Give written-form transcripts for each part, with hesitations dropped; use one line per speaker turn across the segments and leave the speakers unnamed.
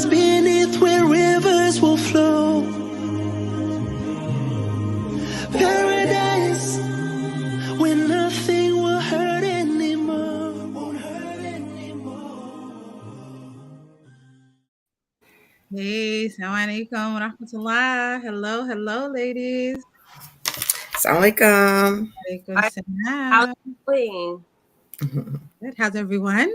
Seas beneath where rivers will flow. Paradise where nothing will hurt anymore. Won't hurt anymore.
Hey, assalamu alaikum wa rahmatullah. Hello, ladies.
Assalamualaikum.
Alaikum
How's
salam.
it going?
Good. How's everyone?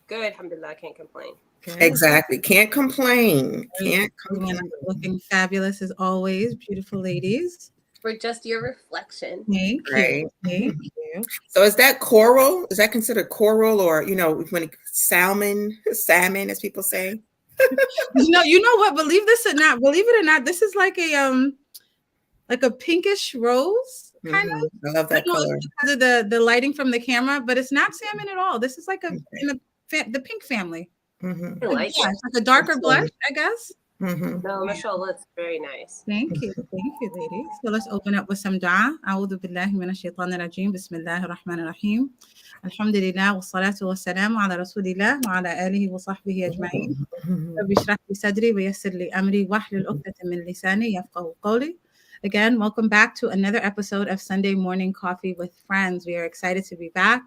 Good, alhamdulillah, I can't complain.
Good.
Exactly. Can't complain. Can't
Everyone
complain.
looking fabulous as always. Beautiful ladies.
We're just your reflection.
Thank you.
Right.
Thank you.
So is that coral? Is that considered coral, or when salmon as people say?
You know what? Believe it or not, this is like a pinkish rose kind of.
I love that color.
Because of the lighting from the camera, but it's not salmon at all. This is like in the pink family.
I like it.
It's like a darker blush, I guess.
No, mashallah, it's very nice.
Thank you, ladies. So let's open up with some dua. أعوذ بالله من الشيطان الرجيم. بسم الله الرحمن الرحيم. الحمد لله والصلاة والسلام على رسول الله وعلى آله وصحبه أجمعين. رب اشرح لي صدري ويسر لي أمري واحلل عقدة من لساني يفقهوا قولي. Again, welcome back to another episode of Sunday Morning Coffee with Friends. We are excited to be back.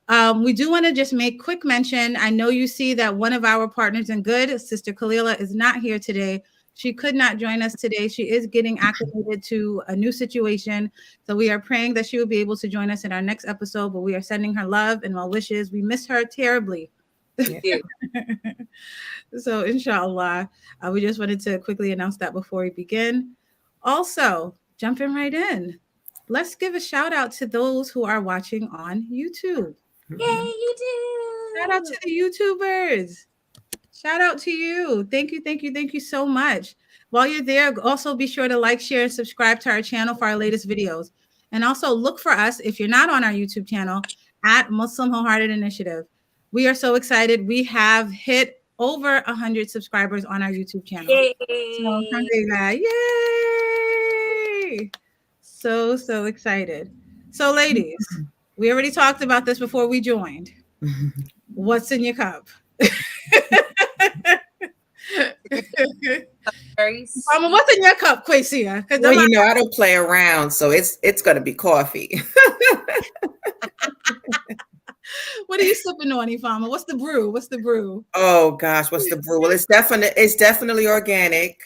We do want to just make quick mention. I know you see that one of our partners in good, Sister Khalila, is not here today. She could not join us today. She is getting acclimated to a new situation. So we are praying that she will be able to join us in our next episode, but we are sending her love and well wishes. We miss her terribly. So inshallah, we just wanted to quickly announce that before we begin. Also, jumping right in, let's give a shout out to those who are watching on YouTube.
Yay, YouTube!
Shout out to the YouTubers. Shout out to you. Thank you so much. While you're there, also be sure to like, share, and subscribe to our channel for our latest videos. And also look for us, if you're not on our YouTube channel, at Muslim Wholehearted Initiative. We are so excited. We have hit over 100 subscribers on our YouTube channel.
Yay!
So, alhamdulillah. Yay! So excited. So, ladies, we already talked about this before we joined. What's in your cup? Mama, what's in your cup, Quasia?
Well, I don't play around, so it's gonna be coffee.
What are you sipping on, Ifama? What's the brew?
Oh gosh, what's the brew? Well, it's definitely organic.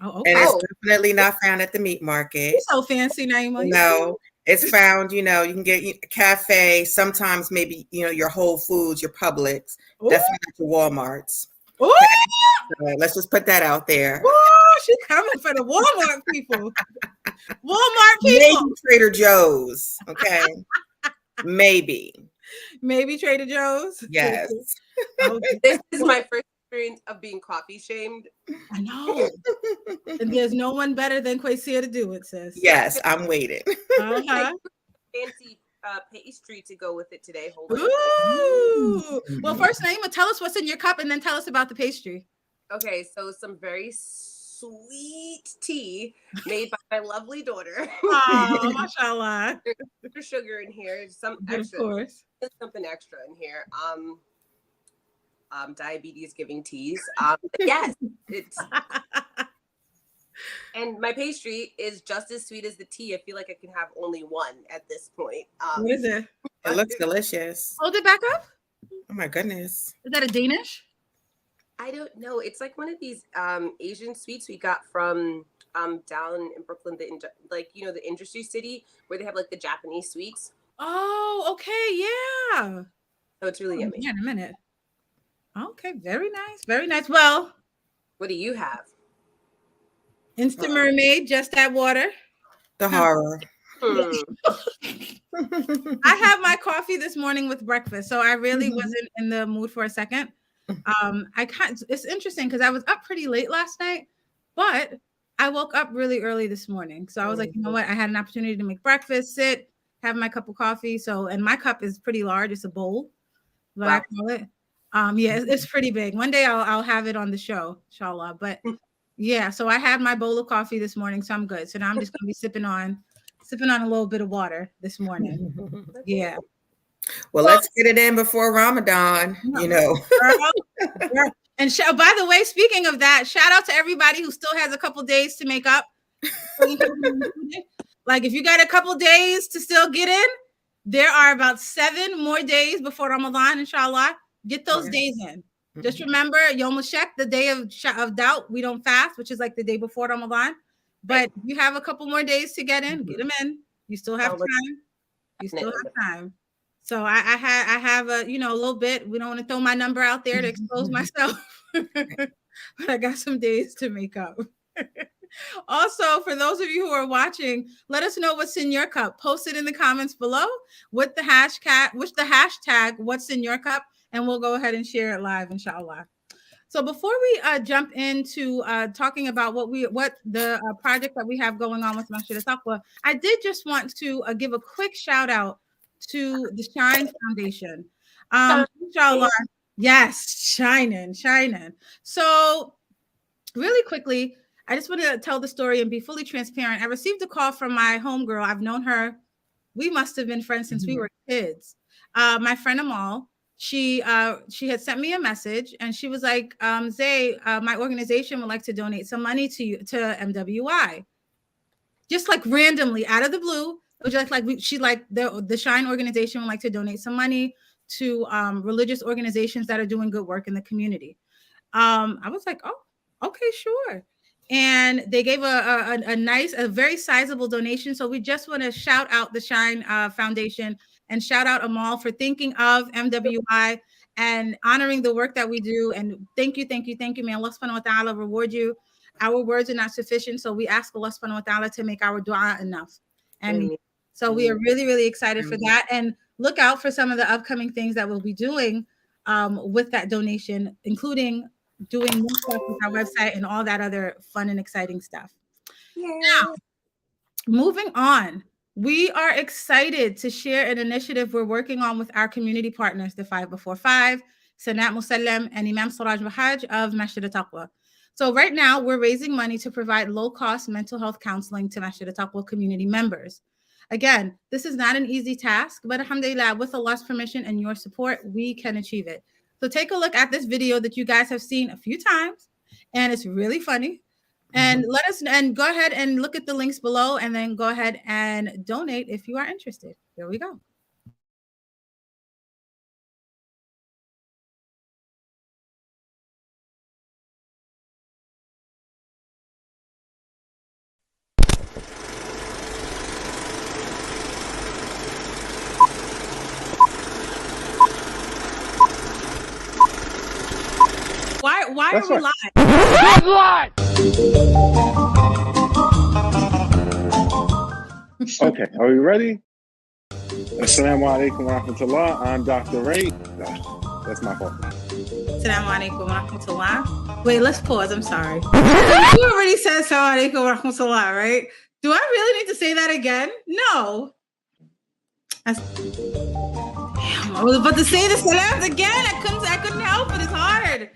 Oh, okay.
And it's definitely not found at the meat market.
You're so fancy, Naima.
No, it's found, you can get a cafe, sometimes maybe, your Whole Foods, your Publix, definitely not your Walmarts.
Ooh.
So let's just put that out there.
Ooh, she's coming for the Walmart people.
Maybe Trader Joe's, okay? Maybe
Trader Joe's.
Yes.
This is my first experience of being coffee shamed.
I know. And there's no one better than Quasia to do it, sis.
Yes, I'm waiting.
Fancy pastry to go with it today. Hold on.
Ooh. Well, first, Naima, tell us what's in your cup and then tell us about the pastry.
Okay, so some very sweet tea made by my lovely daughter.
Oh, mashallah.
There's sugar in here. Some extra.
Of course.
There's something extra in here. Diabetes giving teas. Yes, it's. And my pastry is just as sweet as the tea. I feel like I can have only one at this point.
What is it?
It looks delicious.
Hold it back up.
Oh my goodness.
Is that a Danish?
I don't know. It's like one of these Asian sweets we got from down in Brooklyn, the industry city where they have like the Japanese sweets.
Oh, okay, yeah.
So it's really yummy.
Yeah, in a minute. Okay, very nice. Well,
what do you have?
Instant mermaid, just add water.
The horror.
I have my coffee this morning with breakfast, so I really wasn't in the mood for a second. It's interesting because I was up pretty late last night, but I woke up really early this morning. So I was like, you know what? I had an opportunity to make breakfast, sit, have my cup of coffee. So, and my cup is pretty large. It's a bowl, what I call it. Yeah, it's pretty big. One day I'll have it on the show, inshallah. But yeah, so I had my bowl of coffee this morning, so I'm good. So now I'm just gonna be sipping on a little bit of water this morning. Yeah.
Well, let's get it in before Ramadan,
Girl, And by the way, speaking of that, shout out to everybody who still has a couple days to make up. Like if you got a couple days to still get in, there are about 7 more days before Ramadan, inshallah. Get those days in. Just remember, Yom Shak, the day of doubt, we don't fast, which is like the day before Ramadan. But you have a couple more days to get in. Get them in. You still have time. You still have time. So I have a little bit. We don't want to throw my number out there to expose myself, but I got some days to make up. Also, for those of you who are watching, let us know what's in your cup. Post it in the comments below with the hashtag what's in your cup, and we'll go ahead and share it live, inshallah. So before we jump into talking about what the project that we have going on with Masjid al-Taqwa, I did just want to give a quick shout out to the Shine Foundation. Inshallah, yes, shining. So really quickly, I just want to tell the story and be fully transparent. I received a call from my homegirl. I've known her. We must have been friends since we were kids. My friend Amal, she had sent me a message and she was like, Zay, my organization would like to donate some money to MWI. Just like randomly out of the blue. It was just like the Shine organization would like to donate some money to religious organizations that are doing good work in the community. I was like, oh, okay, sure. And they gave a very sizable donation. So we just want to shout out the Shine Foundation and shout out Amal for thinking of MWI and honoring the work that we do. And thank you. May Allah subhanahu wa ta'ala reward you. Our words are not sufficient. So we ask Allah subhanahu wa ta'ala to make our dua enough. And so we are really, really excited for that. And look out for some of the upcoming things that we'll be doing with that donation, including doing more stuff with our website and all that other fun and exciting stuff. Now, moving on, we are excited to share an initiative we're working on with our community partners, the 5 Before 5, Sanat Musallam, and Imam Siraj Bahaj of Masjid al-Taqwa. So right now, we're raising money to provide low-cost mental health counseling to Masjid al-Taqwa community members. Again, this is not an easy task, but alhamdulillah, with Allah's permission and your support, we can achieve it. So take a look at this video that you guys have seen a few times, and it's really funny. And go ahead and look at the links below, and then go ahead and donate if you are interested. Here we go. Why are we live?
Live! Okay, are we ready? Assalamu alaikum wa rahmatullah. I'm Dr. Ray. That's my fault.
Assalamu alaikum wa rahmatullah. Wait, let's pause. I'm sorry. You already said assalamu alaikum wa rahmatullah, right? Do I really need to say that again? No. Damn, I was about to say the salams again. I couldn't help it. It's hard.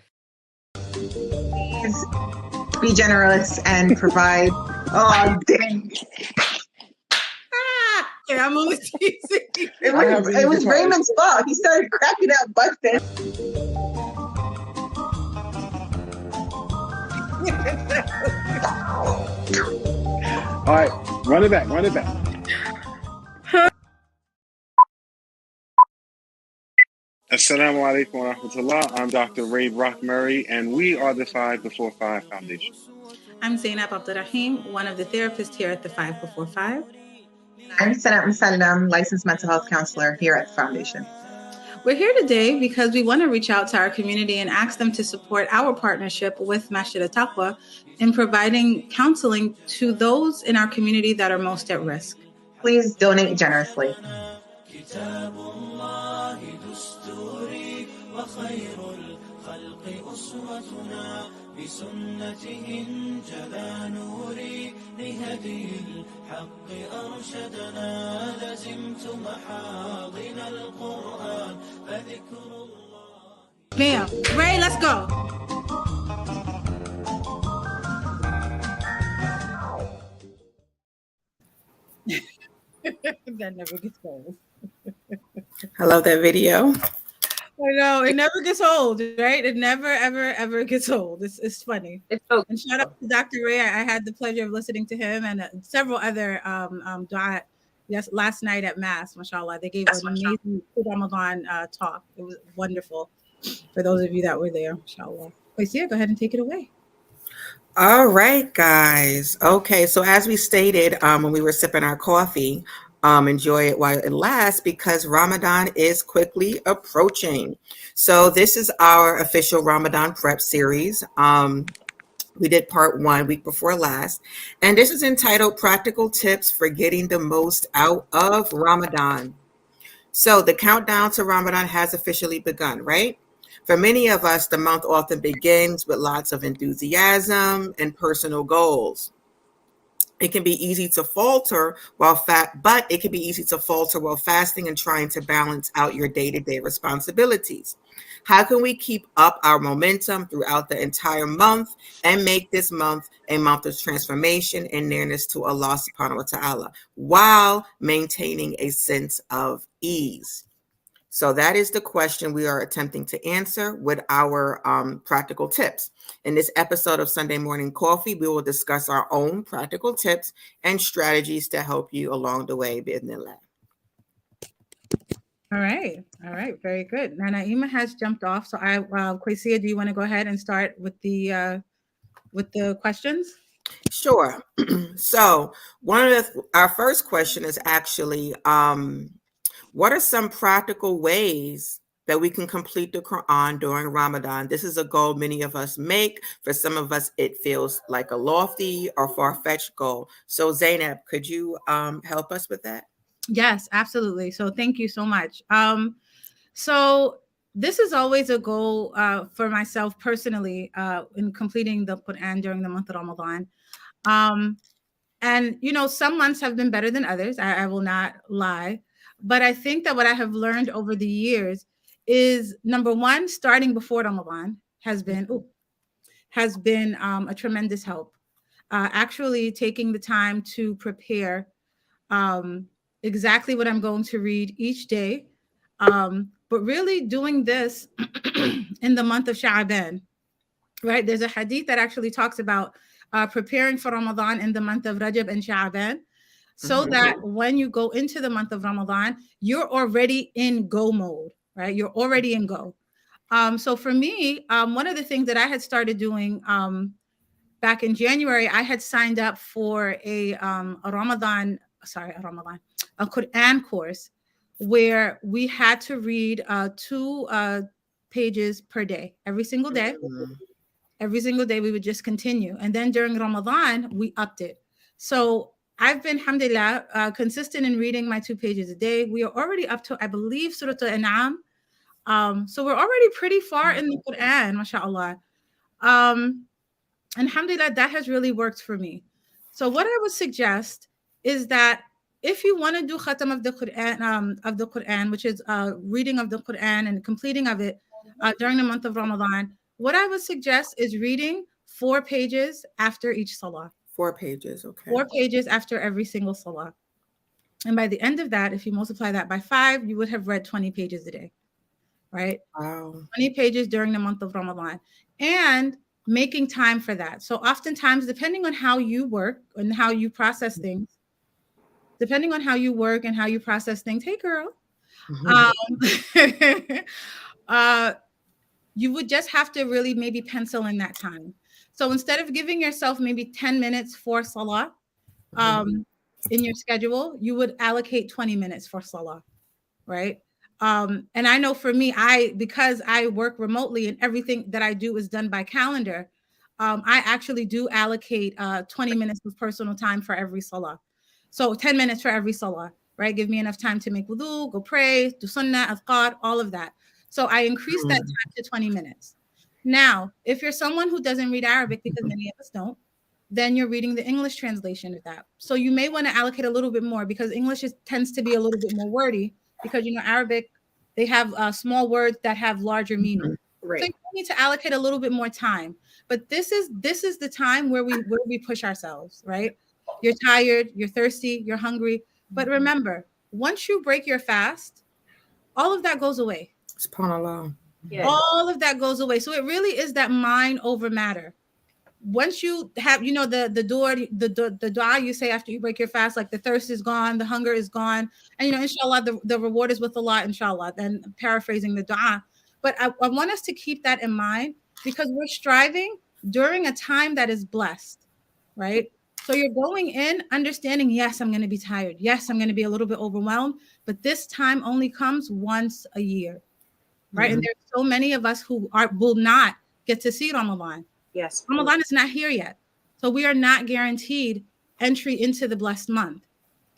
Please be generous and provide. Oh, dang.
Yeah, I'm only teasing.
It was Raymond's fault. He started cracking up, busting.
All right, run it back. Assalamu alaikum wa rahmatullah. I'm Dr. Ray Rockmurray, and we are the 5 Before 5 Foundation.
I'm Zainab Abdurrahim, one of the therapists here at the 5 Before 5.
I'm Sanat Musallam, licensed mental health counselor here at the foundation.
We're here today because we want to reach out to our community and ask them to support our partnership with Masjid al-Taqwa in providing counseling to those in our community that are most at risk.
Please donate generously.
بسنته انجلى نوري لهدي الحق أرشدنا لزمت محاضن القرآن فذكر الله.
Bam. Ray, let's go. That never gets old.
I love that video.
I know it never gets old, right? It never, ever, ever gets old. It's funny.
It's so
And shout out to Dr. Ray. I had the pleasure of listening to him and several other dua. Yes, last night at Mass, mashallah, they gave an amazing Ramadan talk. It was wonderful for those of you that were there, mashallah. Qaisiyah, go ahead and take it away.
All right, guys. Okay, so as we stated when we were sipping our coffee, enjoy it while it lasts because Ramadan is quickly approaching. So this is our official Ramadan prep series. We did part 1 week before last, and this is entitled Practical Tips for Getting the Most Out of Ramadan. So the countdown to Ramadan has officially begun, right? For many of us, the month often begins with lots of enthusiasm and personal goals. It can be easy to falter but it can be easy to falter while fasting and trying to balance out your day-to-day responsibilities. How can we keep up our momentum throughout the entire month and make this month a month of transformation and nearness to Allah subhanahu wa ta'ala while maintaining a sense of ease? So that is the question we are attempting to answer with our practical tips. In this episode of Sunday Morning Coffee, we will discuss our own practical tips and strategies to help you along the way, bi'idhnillah.
All right, very good. Now Naima has jumped off, so Qaisiyah, do you want to go ahead and start with the questions?
Sure. So our first question is actually, what are some practical ways that we can complete the Quran during Ramadan? This is a goal many of us make. For some of us, it feels like a lofty or far-fetched goal. So Zainab, could you help us with that?
Yes, absolutely. So thank you so much. So this is always a goal for myself personally in completing the Quran during the month of Ramadan. And, some months have been better than others. I will not lie. But I think that what I have learned over the years is, number one, starting before Ramadan has been a tremendous help. Actually taking the time to prepare exactly what I'm going to read each day. But really doing this in the month of Sha'ban, right? There's a hadith that actually talks about preparing for Ramadan in the month of Rajab and Sha'ban, so that when you go into the month of Ramadan, you're already in go mode, right? You're already in go. So for me, one of the things that I had started doing back in January, I had signed up for a Quran course where we had to read 2 pages per day, every single day. Every single day we would just continue. And then during Ramadan, we upped it. So I've been, alhamdulillah, consistent in reading my 2 pages a day. We are already up to, I believe, Surah Al-An'am. So we're already pretty far in the Quran, mashallah. Alhamdulillah, that has really worked for me. So what I would suggest is that if you want to do khatam of the Quran, which is reading of the Quran and completing of it during the month of Ramadan, what I would suggest is reading 4 pages after each salah.
4 pages, okay.
4 pages after every single salah. And by the end of that, if you multiply that by 5, you would have read 20 pages a day, right?
Wow.
20 pages during the month of Ramadan. And making time for that. So oftentimes, depending on how you work and how you process things, hey girl, you would just have to really maybe pencil in that time. So instead of giving yourself maybe 10 minutes for salah in your schedule, you would allocate 20 minutes for salah, right? And I know for me, because I work remotely and everything that I do is done by calendar, I actually do allocate 20 minutes of personal time for every salah. So 10 minutes for every salah, right? Give me enough time to make wudu, go pray, do sunnah, adhkar, all of that. So I increased that time to 20 minutes. Now, if you're someone who doesn't read Arabic, because many of us don't, then you're reading the English translation of that. So you may want to allocate a little bit more because English tends to be a little bit more wordy because, Arabic, they have small words that have larger meaning.
Right.
So you need to allocate a little bit more time. But this is the time where we push ourselves, right? You're tired, you're thirsty, you're hungry. But remember, once you break your fast, all of that goes away.
SubhanAllah.
Yeah.
All of that goes away. So it really is that mind over matter. Once you have, the dua you say after you break your fast, like the thirst is gone, the hunger is gone, and inshallah, the reward is with Allah, inshallah. Then paraphrasing the dua, but I want us to keep that in mind because we're striving during a time that is blessed, right? So you're going in understanding, yes, I'm going to be tired. Yes, I'm going to be a little bit overwhelmed, but this time only comes once a year, right? And there's so many of us who will not get to see Ramadan.
Yes.
Ramadan is not here yet. So we are not guaranteed entry into the blessed month,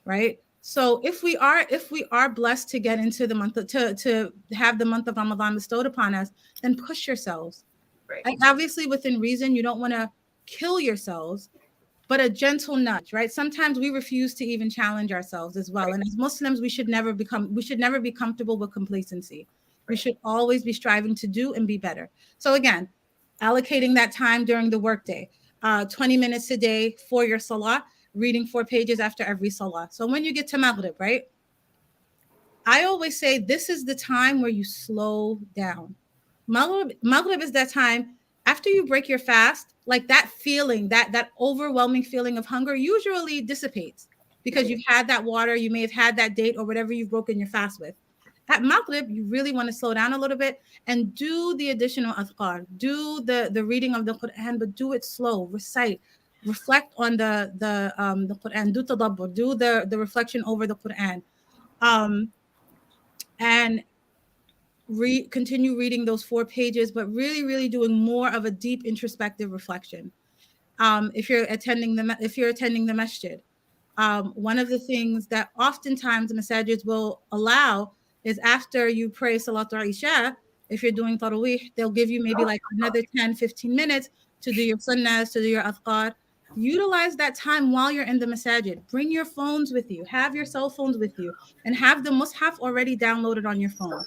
right? So if we are blessed to get into the month to have the month of Ramadan bestowed upon us, then push yourselves.
Right.
And obviously within reason, you don't want to kill yourselves, but a gentle nudge, right? Sometimes we refuse to even challenge ourselves as well.
Right.
And as Muslims, we should never be comfortable with complacency. We should always be striving to do and be better. So again, allocating that time during the workday, 20 minutes a day for your salah, reading 4 pages after every salah. So when you get to Maghrib, right? I always say this is the time where you slow down. Maghrib is that time after you break your fast, like that feeling, that overwhelming feeling of hunger usually dissipates because you've had that water, you may have had that date or whatever you've broken your fast with. At Maghrib, you really want to slow down a little bit and do the additional adhkar, do the reading of the Quran, but do it slow, recite, reflect on the Quran, do tadabbur, do the reflection over the Quran. And continue reading those 4 pages, but really doing more of a deep introspective reflection. If you're attending the masjid, one of the things that oftentimes the masajids will allow is after you pray Salatul Isha, if you're doing Tarawih, they'll give you maybe like another 10-15 minutes to do your sunnahs, to do your adhkar. Utilize that time while you're in the masajid. Bring your phones with you, have your cell phones with you, and have the mushaf already downloaded on your phone.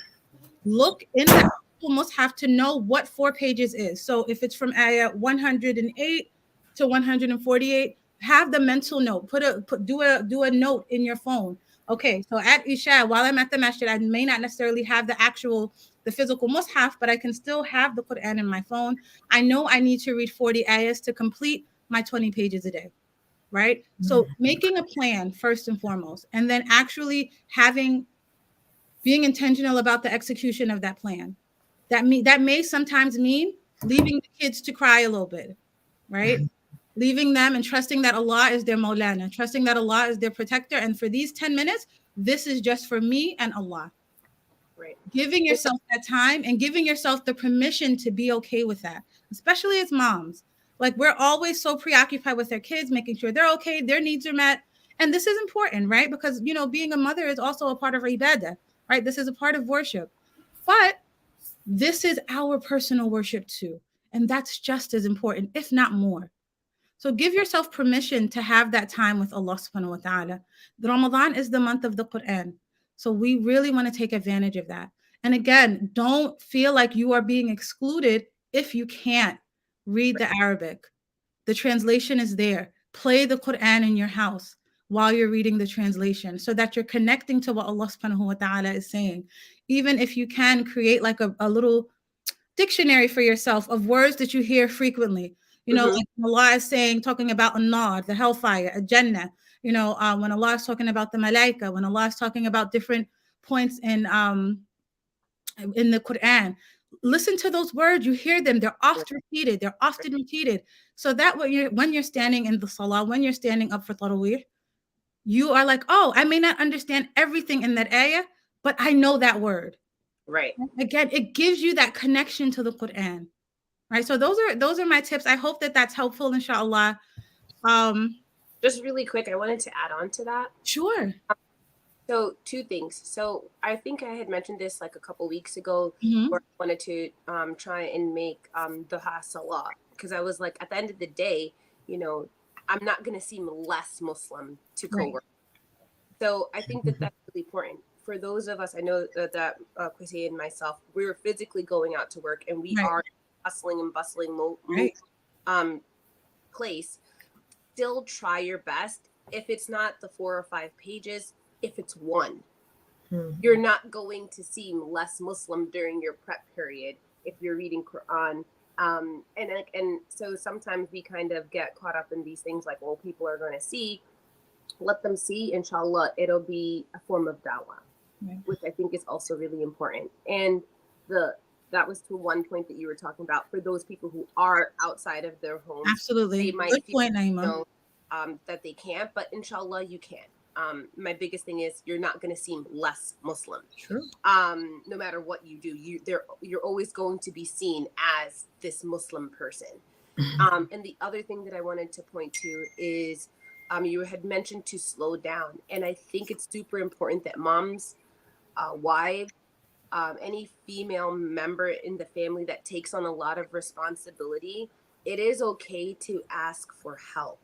Look in the mushaf to know what 4 pages is. So if it's from ayah 108 to 148, have the mental note. Do a note in your phone. Okay, so at Isha, while I'm at the masjid, I may not necessarily have the physical mushaf, but I can still have the Quran in my phone. I know I need to read 40 ayahs to complete my 20 pages a day, right? So making a plan first and foremost, and then actually being intentional about the execution of that plan. That may sometimes mean leaving the kids to cry a little bit, right? Leaving them and trusting that Allah is their Maulana, trusting that Allah is their protector. And for these 10 minutes, this is just for me and Allah.
Right.
Giving yourself that time and giving yourself the permission to be okay with that, especially as moms. Like we're always so preoccupied with their kids, making sure they're okay, their needs are met. And this is important, right? Because, being a mother is also a part of ibadah, right? This is a part of worship. But this is our personal worship too. And that's just as important, if not more. So give yourself permission to have that time with Allah subhanahu wa ta'ala. The Ramadan is the month of the Quran. So we really want to take advantage of that. And again, don't feel like you are being excluded if you can't read the Arabic. The translation is there. Play the Quran in your house while you're reading the translation so that you're connecting to what Allah subhanahu wa ta'ala is saying. Even if you can create like a little dictionary for yourself of words that you hear frequently. Like Allah is talking about an-nar, the hellfire, a Jannah. When Allah is talking about the malaika, when Allah is talking about different points in the Quran, listen to those words. You hear them. They're often repeated. So that when you're standing in the salah, when you're standing up for tarawih, you are like, oh, I may not understand everything in that ayah, but I know that word.
Right.
Again, it gives you that connection to the Quran. Right. So those are my tips. I hope that that's helpful, inshallah.
Just really quick, I wanted to add on to that.
Sure.
So 2 things. So I think I had mentioned this like a couple weeks ago, where I wanted to try and make the salah, because I was like, at the end of the day, I'm not going to seem less Muslim to coworkers. Right. So I think that that's really important. For those of us, I know that Kwesi and myself, we're physically going out to work, and we are hustling and bustling place. Still try your best. If it's not the 4 or 5 pages, if it's 1, You're not going to seem less Muslim during your prep period if you're reading Quran. And so sometimes we kind of get caught up in these things like, well, people are going to see. Let them see, inshallah, it'll be a form of dawah, which I think is also really important. And that was to one point that you were talking about for those people who are outside of their homes.
Absolutely.
They might
Good
feel,
point, Naima.
That they can't, but inshallah you can. My biggest thing is you're not going to seem less Muslim.
True.
No matter what you do, you're always going to be seen as this Muslim person. And the other thing that I wanted to point to is you had mentioned to slow down. And I think it's super important that moms, wives, any female member in the family that takes on a lot of responsibility, it is okay to ask for help.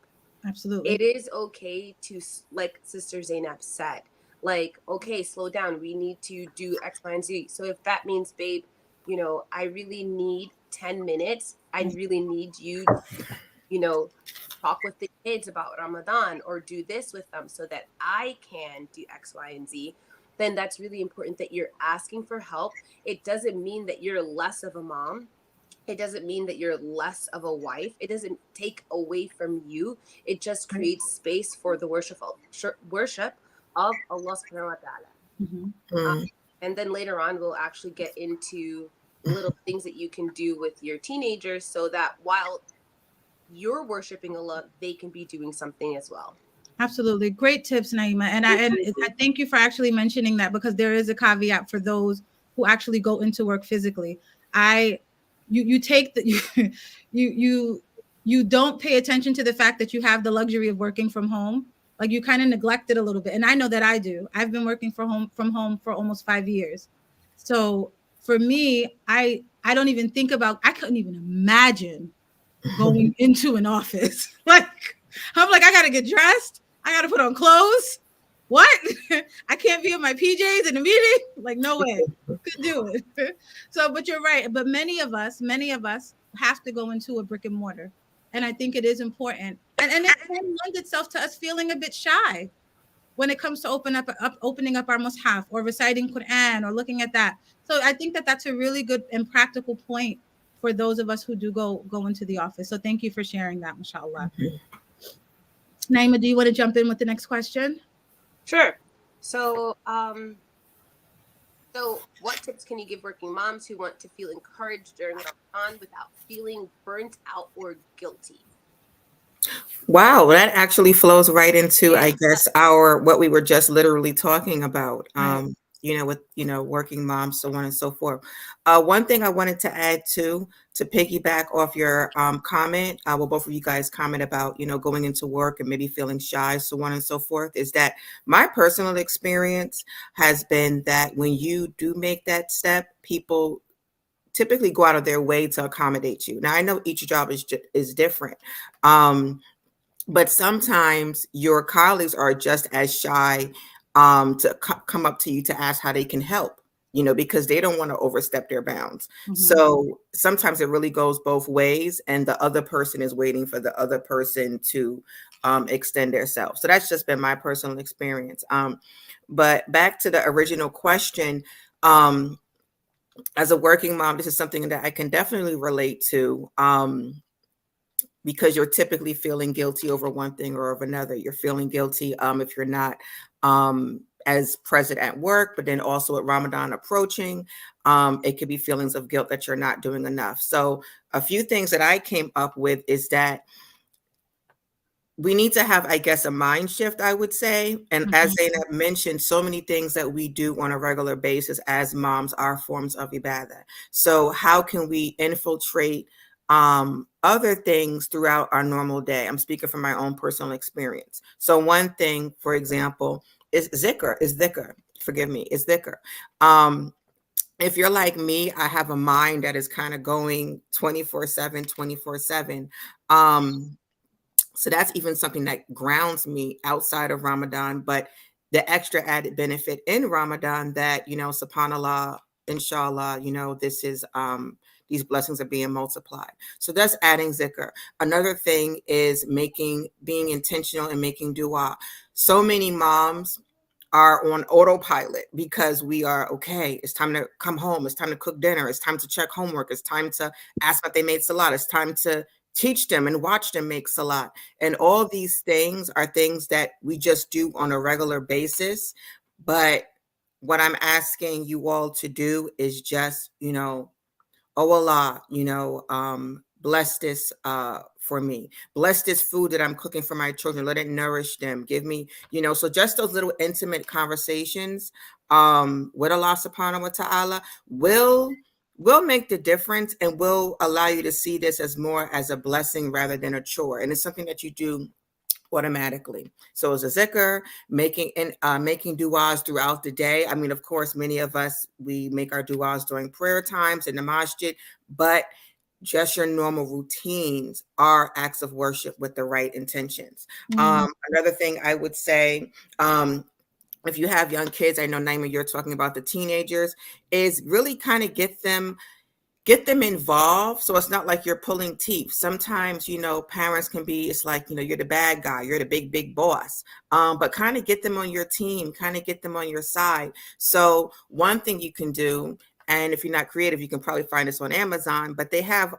Absolutely.
It is okay to, like Sister Zainab said, like, okay, slow down. We need to do X, Y, and Z. So if that means, babe, I really need 10 minutes. I really need you to, talk with the kids about Ramadan or do this with them so that I can do X, Y, and Z. Then that's really important that you're asking for help. It doesn't mean that you're less of a mom. It doesn't mean that you're less of a wife. It doesn't take away from you. It just creates space for the worship of Allah subhanahu wa ta'ala. And then later on, we'll actually get into little things that you can do with your teenagers so that while you're worshiping Allah, they can be doing something as well.
Absolutely. Great tips, Naima. And I thank you for actually mentioning that, because there is a caveat for those who actually go into work physically. You take the you don't pay attention to the fact that you have the luxury of working from home. Like, you kind of neglect it a little bit. And I know that I do. I've been working from home for almost 5 years. So for me, I don't even think about, I couldn't even imagine going into an office. Like, I'm like, I gotta get dressed. I gotta put on clothes. What? I can't be in my PJs in a meeting? Like, no way. Could do it. So, but you're right. But many of us have to go into a brick and mortar. And I think it is important. And it lends itself to us feeling a bit shy when it comes to opening up our mushaf or reciting Quran or looking at that. So I think that that's a really good and practical point for those of us who do go into the office. So thank you for sharing that, mashallah. Naima, do you want to jump in with the next question?
Sure. So, what tips can you give working moms who want to feel encouraged during Ramadan without feeling burnt out or guilty?
Wow, that actually flows right into, I guess, what we were just literally talking about.
Right.
With working moms, so on and so forth. One thing I wanted to add to piggyback off your comment, well, both of you guys comment about going into work and maybe feeling shy, so on and so forth, is that my personal experience has been that when you do make that step, people typically go out of their way to accommodate you. Now, I know each job is different. But sometimes your colleagues are just as shy to come up to you to ask how they can help, because they don't want to overstep their bounds. So sometimes it really goes both ways, and the other person is waiting for the other person to extend their self. So that's just been my personal experience. But back to the original question, as a working mom, this is something that I can definitely relate to. Because you're typically feeling guilty over one thing or over another. You're feeling guilty if you're not as present at work, but then also with Ramadan approaching, it could be feelings of guilt that you're not doing enough. So a few things that I came up with is that we need to have, I guess, a mind shift, I would say. And as Zainab mentioned, so many things that we do on a regular basis as moms are forms of ibadah. So how can we infiltrate other things throughout our normal day? I'm speaking from my own personal experience. So one thing, for example, is dhikr. Forgive me, is dhikr. If you're like me, I have a mind that is kind of going 24/7. So that's even something that grounds me outside of Ramadan. But the extra added benefit in Ramadan that, subhanAllah, inshallah, this is these blessings are being multiplied. So that's adding zikr. Another thing is being intentional and making dua. So many moms are on autopilot because we are okay. It's time to come home. It's time to cook dinner. It's time to check homework. It's time to ask what they made salat. It's time to teach them and watch them make salat. And all these things are things that we just do on a regular basis. But what I'm asking you all to do is just, oh Allah, bless this for me. Bless this food that I'm cooking for my children. Let it nourish them. Give me, so just those little intimate conversations with Allah subhanahu wa ta'ala will make the difference and will allow you to see this as more as a blessing rather than a chore. And it's something that you do automatically. So it's a zikr, making du'as throughout the day. I mean, of course, many of us, we make our du'as during prayer times in the masjid, but just your normal routines are acts of worship with the right intentions. Another thing I would say, if you have young kids, I know, Naima, you're talking about the teenagers, is really kind of get them involved. So it's not like you're pulling teeth. Sometimes, parents can be, it's like, you're the bad guy, you're the big boss. But kind of get them on your team, kind of get them on your side. So one thing you can do, and if you're not creative, you can probably find this on Amazon, but they have,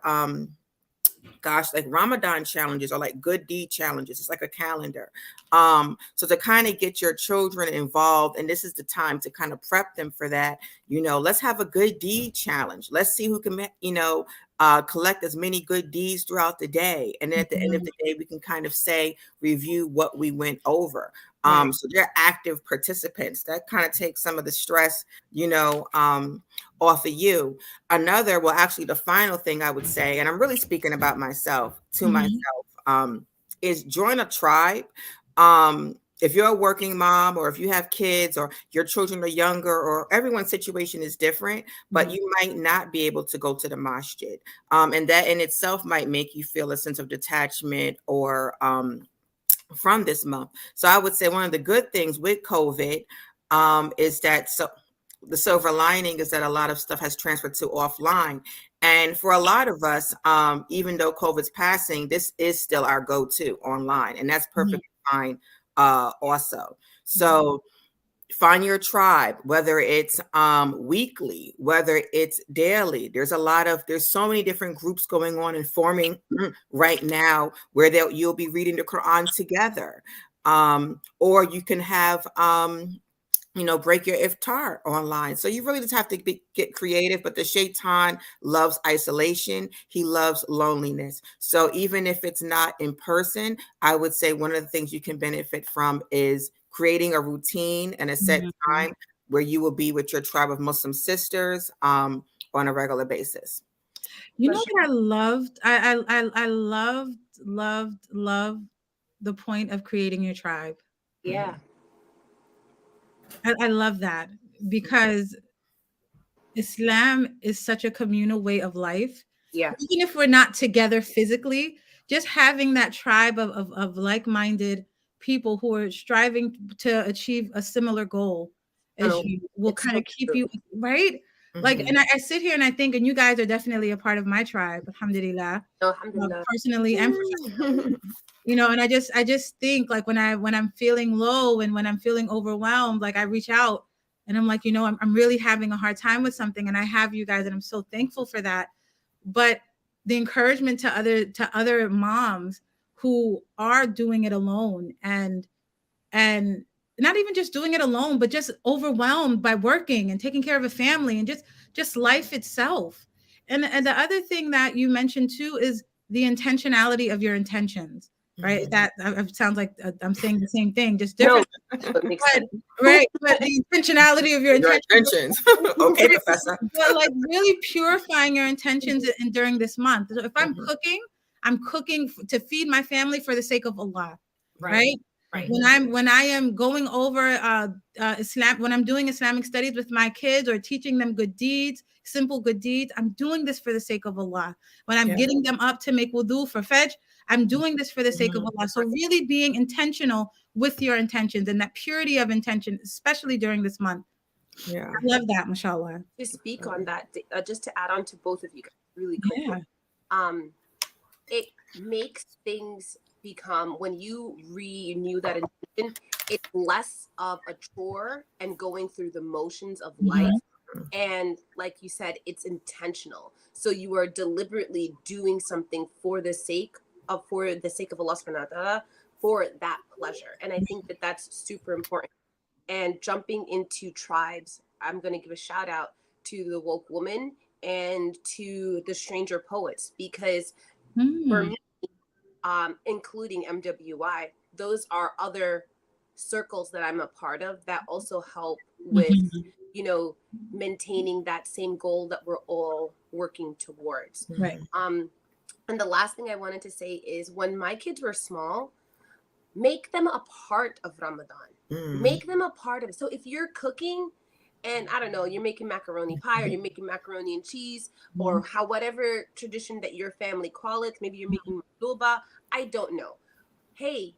like Ramadan challenges or like good deed challenges. It's like a calendar. So to kind of get your children involved, and this is the time to kind of prep them for that, let's have a good deed challenge. Let's see who can, collect as many good deeds throughout the day. And then at the end of the day, we can kind of review what we went over. So they're active participants. That kind of takes some of the stress, off of you. Actually, the final thing I would say, and I'm really speaking about myself, is join a tribe. If you're a working mom, or if you have kids, or your children are younger, or everyone's situation is different, but you might not be able to go to the masjid. And that in itself might make you feel a sense of detachment or from this month. So I would say one of the good things with COVID is that the silver lining is that a lot of stuff has transferred to offline. And for a lot of us, even though COVID's passing, this is still our go-to online. And that's perfectly fine also. So find your tribe, whether it's weekly, whether it's daily. There's so many different groups going on and forming right now where you'll be reading the Quran together. Or you can have break your iftar online. So you really just have to get creative, but the shaitan loves isolation. He loves loneliness. So even if it's not in person, I would say one of the things you can benefit from is creating a routine and a set time where you will be with your tribe of Muslim sisters on a regular basis.
You know what I loved? I loved the point of creating your tribe.
Yeah.
I love that, because Islam is such a communal way of life.
Yeah.
Even if we're not together physically, just having that tribe of like-minded people who are striving to achieve a similar goal as you will kind of keep you, right? Like, and I sit here and I think, and you guys are definitely a part of my tribe, alhamdulillah, personally and professionally. And I just think, like, when I'm feeling low and when I'm feeling overwhelmed, like I reach out and I'm like, I'm really having a hard time with something, and I have you guys, and I'm so thankful for that. But the encouragement to other moms who are doing it alone, and not even just doing it alone, but just overwhelmed by working and taking care of a family and just life itself. And the other thing that you mentioned too is the intentionality of your intentions. Right, that sounds like I'm saying the same thing, just different. No, right, but the intentionality of your intentions.
Okay, Professor.
But like really purifying your intentions during this month. So if I'm cooking to feed my family for the sake of Allah, right? Right. When I am going over Islam, when I'm doing Islamic studies with my kids or teaching them good deeds, simple good deeds, I'm doing this for the sake of Allah. When I'm getting them up to make wudu for Fajr, I'm doing this for the sake of Allah. So really being intentional with your intentions and that purity of intention, especially during this month. Yeah, I love that, mashallah.
To speak on that, just to add on to both of you guys really quickly. It makes things become, when you renew that intention, it's less of a chore and going through the motions of life. And like you said, it's intentional. So you are deliberately doing something for the sake of Allah subhanahu wa ta'ala, for that pleasure. And I think that that's super important. And jumping into tribes, I'm going to give a shout out to the Woke Woman and to the Stranger Poets, because for me, including MWI, those are other circles that I'm a part of that also help with, you know, maintaining that same goal that we're all working towards.
Right.
And the last thing I wanted to say is, when my kids were small, make them a part of Ramadan. Make them a part of it. So if you're cooking and I don't know, you're making macaroni pie, or you're making macaroni and cheese, or whatever tradition that your family call it, maybe you're making maluba, I don't know. Hey,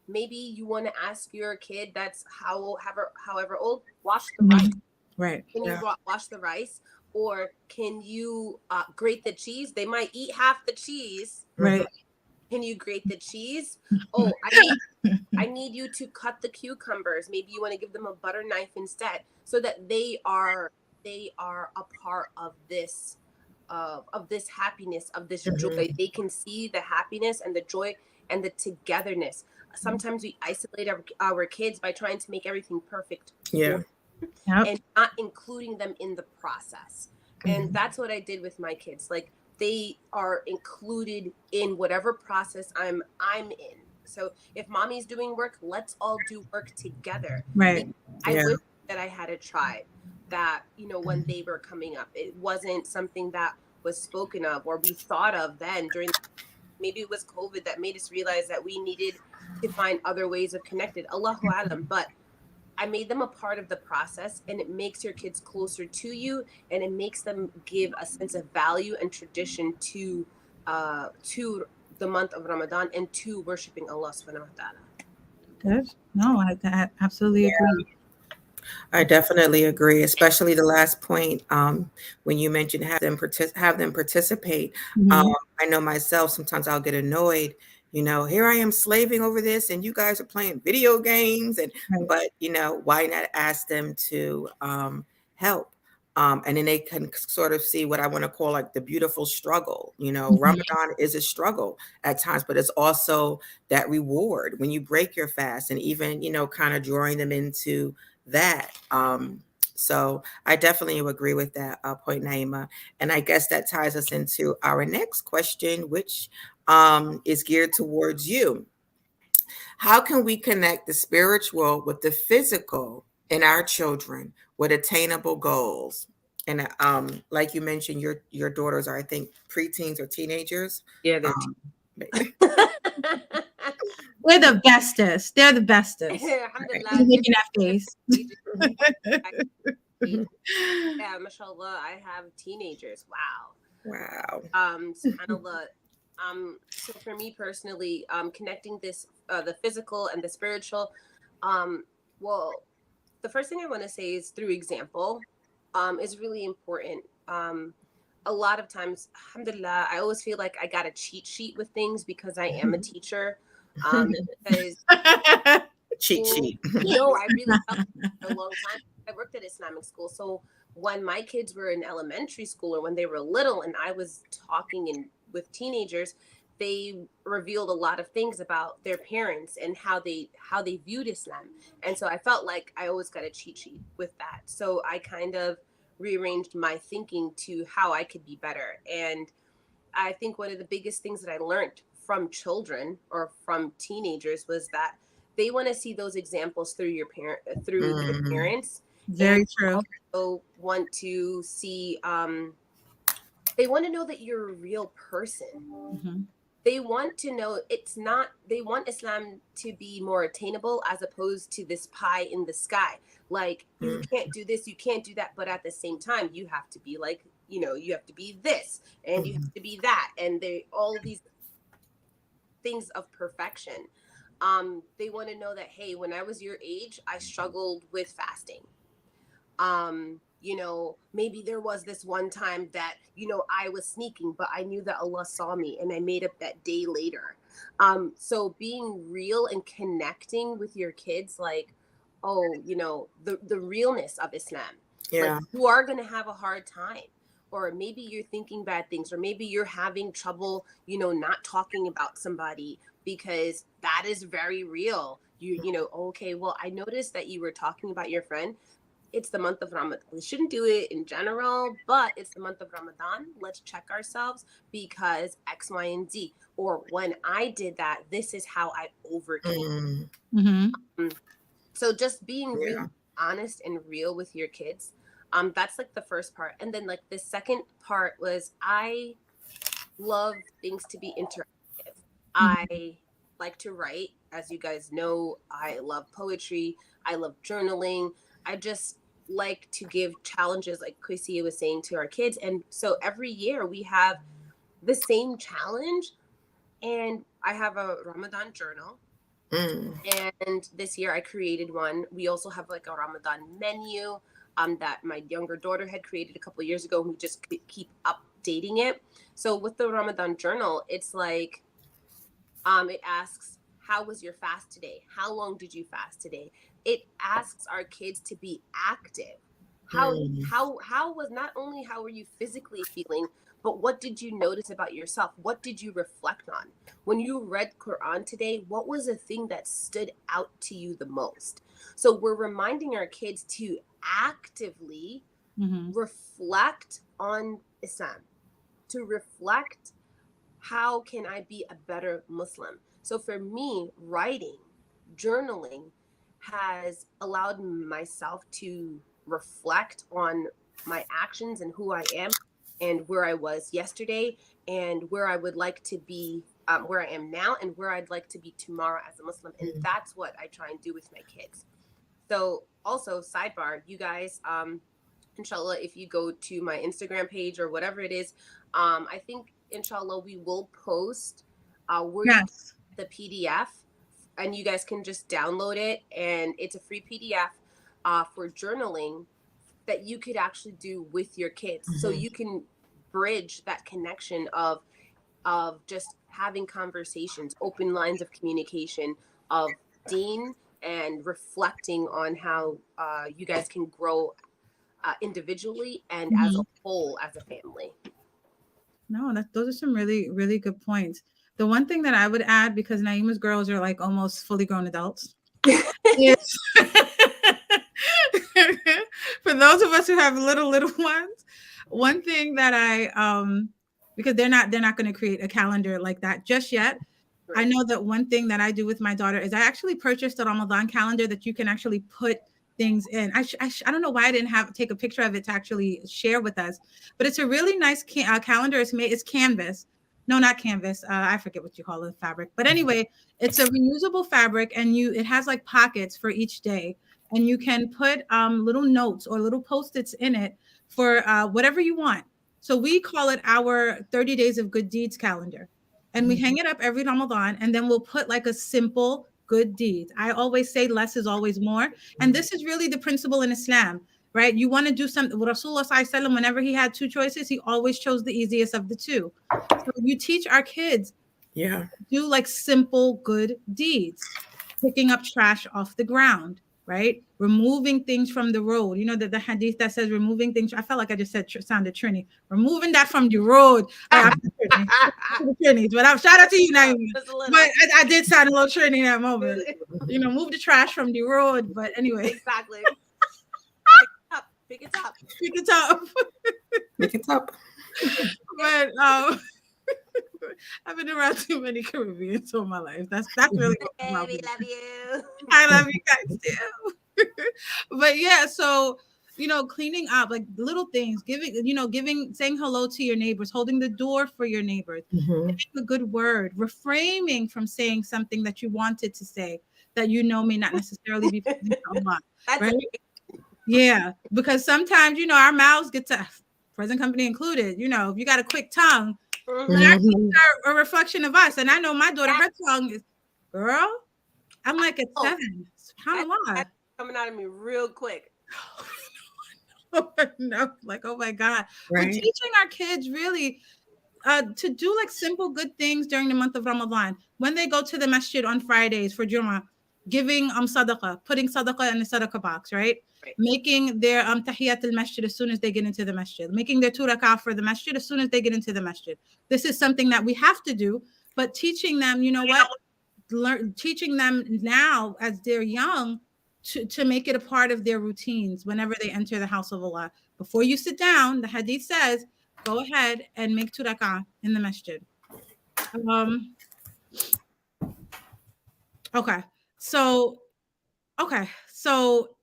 maybe you want to ask your kid that's however old, wash the rice.
Right.
Can you wash the rice? Or can you grate the cheese? They might eat half the cheese.
Right.
Can you grate the cheese? Oh, I need you to cut the cucumbers. Maybe you want to give them a butter knife instead, so that they are a part of this happiness, of this joy. They can see the happiness and the joy and the togetherness. Sometimes we isolate our kids by trying to make everything perfect. And not including them in the process. And that's what I did with my kids. Like, they are included in whatever process I'm in. So if mommy's doing work, let's all do work together.
Right.
I wish that I had a tribe that, you know, when they were coming up, it wasn't something that was spoken of or we thought of then during, maybe it was COVID that made us realize that we needed to find other ways of connected. Allahu alam. But I made them a part of the process, and it makes your kids closer to you, and it makes them give a sense of value and tradition to the month of Ramadan and to worshiping Allah subhanahu wa ta'ala.
Good. No, I absolutely agree.
I definitely agree, especially the last point when you mentioned have them participate. I know myself, sometimes I'll get annoyed. You know, here I am slaving over this, and you guys are playing video games, and but you know, why not ask them to help? And then they can sort of see what I want to call like the beautiful struggle. You know, Ramadan is a struggle at times, but it's also that reward when you break your fast, and even, you know, kind of drawing them into that. So I definitely agree with that point, Naima. And I guess that ties us into our next question, which is geared towards you. How can we connect the spiritual with the physical in our children with attainable goals? And like you mentioned, your daughters are, I think, preteens or teenagers.
Yeah,
we're the bestest. They're the bestest.
Alhamdulillah.
Making that face.
Yeah, mashallah, I have teenagers. Wow. SubhanAllah. So for me personally, connecting this, the physical and the spiritual, well, the first thing I want to say is through example, is really important. A lot of times, alhamdulillah, I always feel like I got a cheat sheet with things because I am a teacher. Because
cheat sheet.
No, I really felt for a long time. I worked at Islamic school, so when my kids were in elementary school or when they were little, and I was talking with teenagers, they revealed a lot of things about their parents and how they viewed Islam, and so I felt like I always got a cheat sheet with that. So I kind of rearranged my thinking to how I could be better. And I think one of the biggest things that I learned from children or from teenagers was that they want to see those examples through their parents.
Very true.
Also want to see, they want to know that you're a real person. They want to know they want Islam to be more attainable as opposed to this pie in the sky. Like, you can't do this, you can't do that, but at the same time, you have to be like, you know, you have to be this and you have to be that. And all these things of perfection. They want to know that, hey, when I was your age, I struggled with fasting. You know, maybe there was this one time that, you know, I was sneaking, but I knew that Allah saw me and I made up that day later. So being real and connecting with your kids, like, oh, you know, the realness of Islam. Like,
Yeah.
you are going to have a hard time, or maybe you're thinking bad things, or maybe you're having trouble, you know, not talking about somebody, because that is very real. You know, okay, well, I noticed that you were talking about your friend. It's the month of Ramadan. We shouldn't do it in general, but it's the month of Ramadan. Let's check ourselves because X, Y, and Z. Or when I did that, this is how I overcame.
Mm-hmm.
So just being
Yeah.
really honest and real with your kids. That's like the first part. And then like the second part was, I love things to be interactive. I like to write. As you guys know, I love poetry. I love journaling. I just like to give challenges, like Chrissy was saying, to our kids. And so every year we have the same challenge. And I have a Ramadan journal. And this year I created one. We also have like a Ramadan menu that my younger daughter had created a couple of years ago. And we just keep updating it. So with the Ramadan journal, it's like, it asks, how was your fast today? How long did you fast today? It asks our kids to be active. How was, not only how were you physically feeling, but what did you notice about yourself? What did you reflect on? When you read Quran today, what was the thing that stood out to you the most? So we're reminding our kids to actively reflect on Islam, to reflect, how can I be a better Muslim? So for me, writing, journaling has allowed myself to reflect on my actions and who I am and where I was yesterday and where I would like to be, where I am now and where I'd like to be tomorrow as a Muslim. And that's what I try and do with my kids. So also, sidebar, you guys, inshallah, if you go to my Instagram page or whatever it is, I think inshallah we will post where you get the PDF, and you guys can just download it, and it's a free PDF for journaling that you could actually do with your kids. So you can bridge that connection of just having conversations, open lines of communication of Deen, and reflecting on how you guys can grow individually and as a whole, as a family.
No, those are some really, really good points. The one thing that I would add, because Naima's girls are like almost fully grown adults, is for those of us who have little ones, one thing that I because they're not going to create a calendar like that just yet. Right. I know that one thing that I do with my daughter is I actually purchased a Ramadan calendar that you can actually put things in. I don't know why I didn't take a picture of it to actually share with us, but it's a really nice calendar. It's canvas. No, not canvas. I forget what you call the fabric, but anyway, it's a reusable fabric, and it has like pockets for each day, and you can put little notes or little Post-its in it for whatever you want. So we call it our 30 Days of Good Deeds calendar, and we hang it up every Ramadan, and then we'll put like a simple good deed. I always say less is always more. And this is really the principle in Islam, right? You want to do something. Rasulullah, whenever he had two choices, he always chose the easiest of the two. So you teach our kids, do like simple good deeds, picking up trash off the ground, right? Removing things from the road. You know that the hadith that says removing things. I felt like I just sounded Trini. Removing that from the road. But shout out to you, Naomi. But I did sound a little Trini in that moment. You know, move the trash from the road. But anyway,
exactly. Pick it up.
Pick it up.
Pick it up.
But I've been around too many Caribbeans all my life. That's really what
we love you.
I love you guys too. But yeah, so cleaning up, like little things, saying hello to your neighbors, holding the door for your neighbors, giving a good word, refraining from saying something that you wanted to say that may not necessarily be Allah, right? Yeah, because sometimes our mouths get to, present company included. If you got a quick tongue, that's a reflection of us. And I know my daughter, her tongue is, girl, I'm like at 7. SubhanAllah.
Coming out of me real quick.
No, like, oh my God. Right. We're teaching our kids really to do like simple good things during the month of Ramadan. When they go to the masjid on Fridays for Jummah, giving sadaqah, putting sadaqah in the sadaqah box, right? Making their tahiyat al-masjid as soon as they get into the masjid, making their 2 rak'ah for the masjid as soon as they get into the masjid. This is something that we have to do, but teaching them, you know what, teaching them now as they're young to make it a part of their routines whenever they enter the house of Allah. Before you sit down, the hadith says, go ahead and make 2 rak'ah in the masjid. Okay. So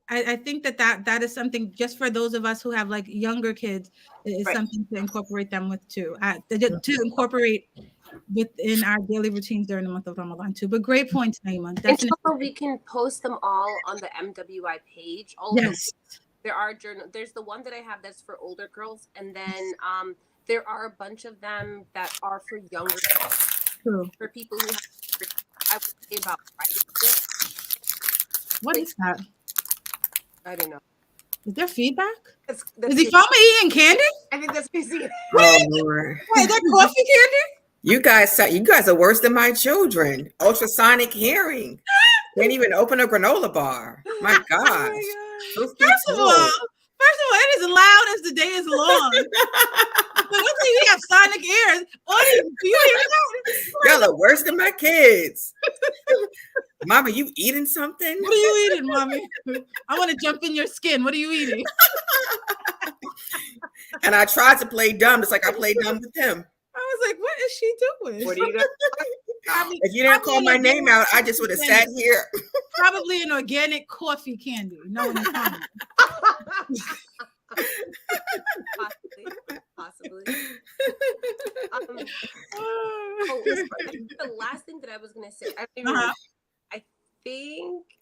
I think that is something just for those of us who have like younger kids, is something to incorporate them with too, to incorporate within our daily routines during the month of Ramadan too. But great points, Naima. Definitely.
Inshallah, we can post them all on the MWI page.
Yes.
There are there's the one that I have that's for older girls, and then there are a bunch of them that are for younger girls.
True.
For people who have, I would say about writing.
What is that?
I don't know.
Is there feedback?
That's
is he Fama eating candy?
I think that's crazy.
Oh Lord.
Wait, is that coffee candy?
You guys are worse than my children. Ultrasonic hearing. Can't even open a granola bar. My gosh.
First of all, it is loud as the day is long. Let's say you have sonic ears.
Y'all are worse than my kids. Mama, you eating something?
What are you eating, Mommy? I want to jump in your skin. What are you eating?
And I tried to play dumb, just like I played dumb with him.
I was like, what is she doing?
What are you doing?
If you didn't call my name out, I just would have sat here.
Probably an organic coffee candy. No,
Possibly. The last thing that I was going to say, I think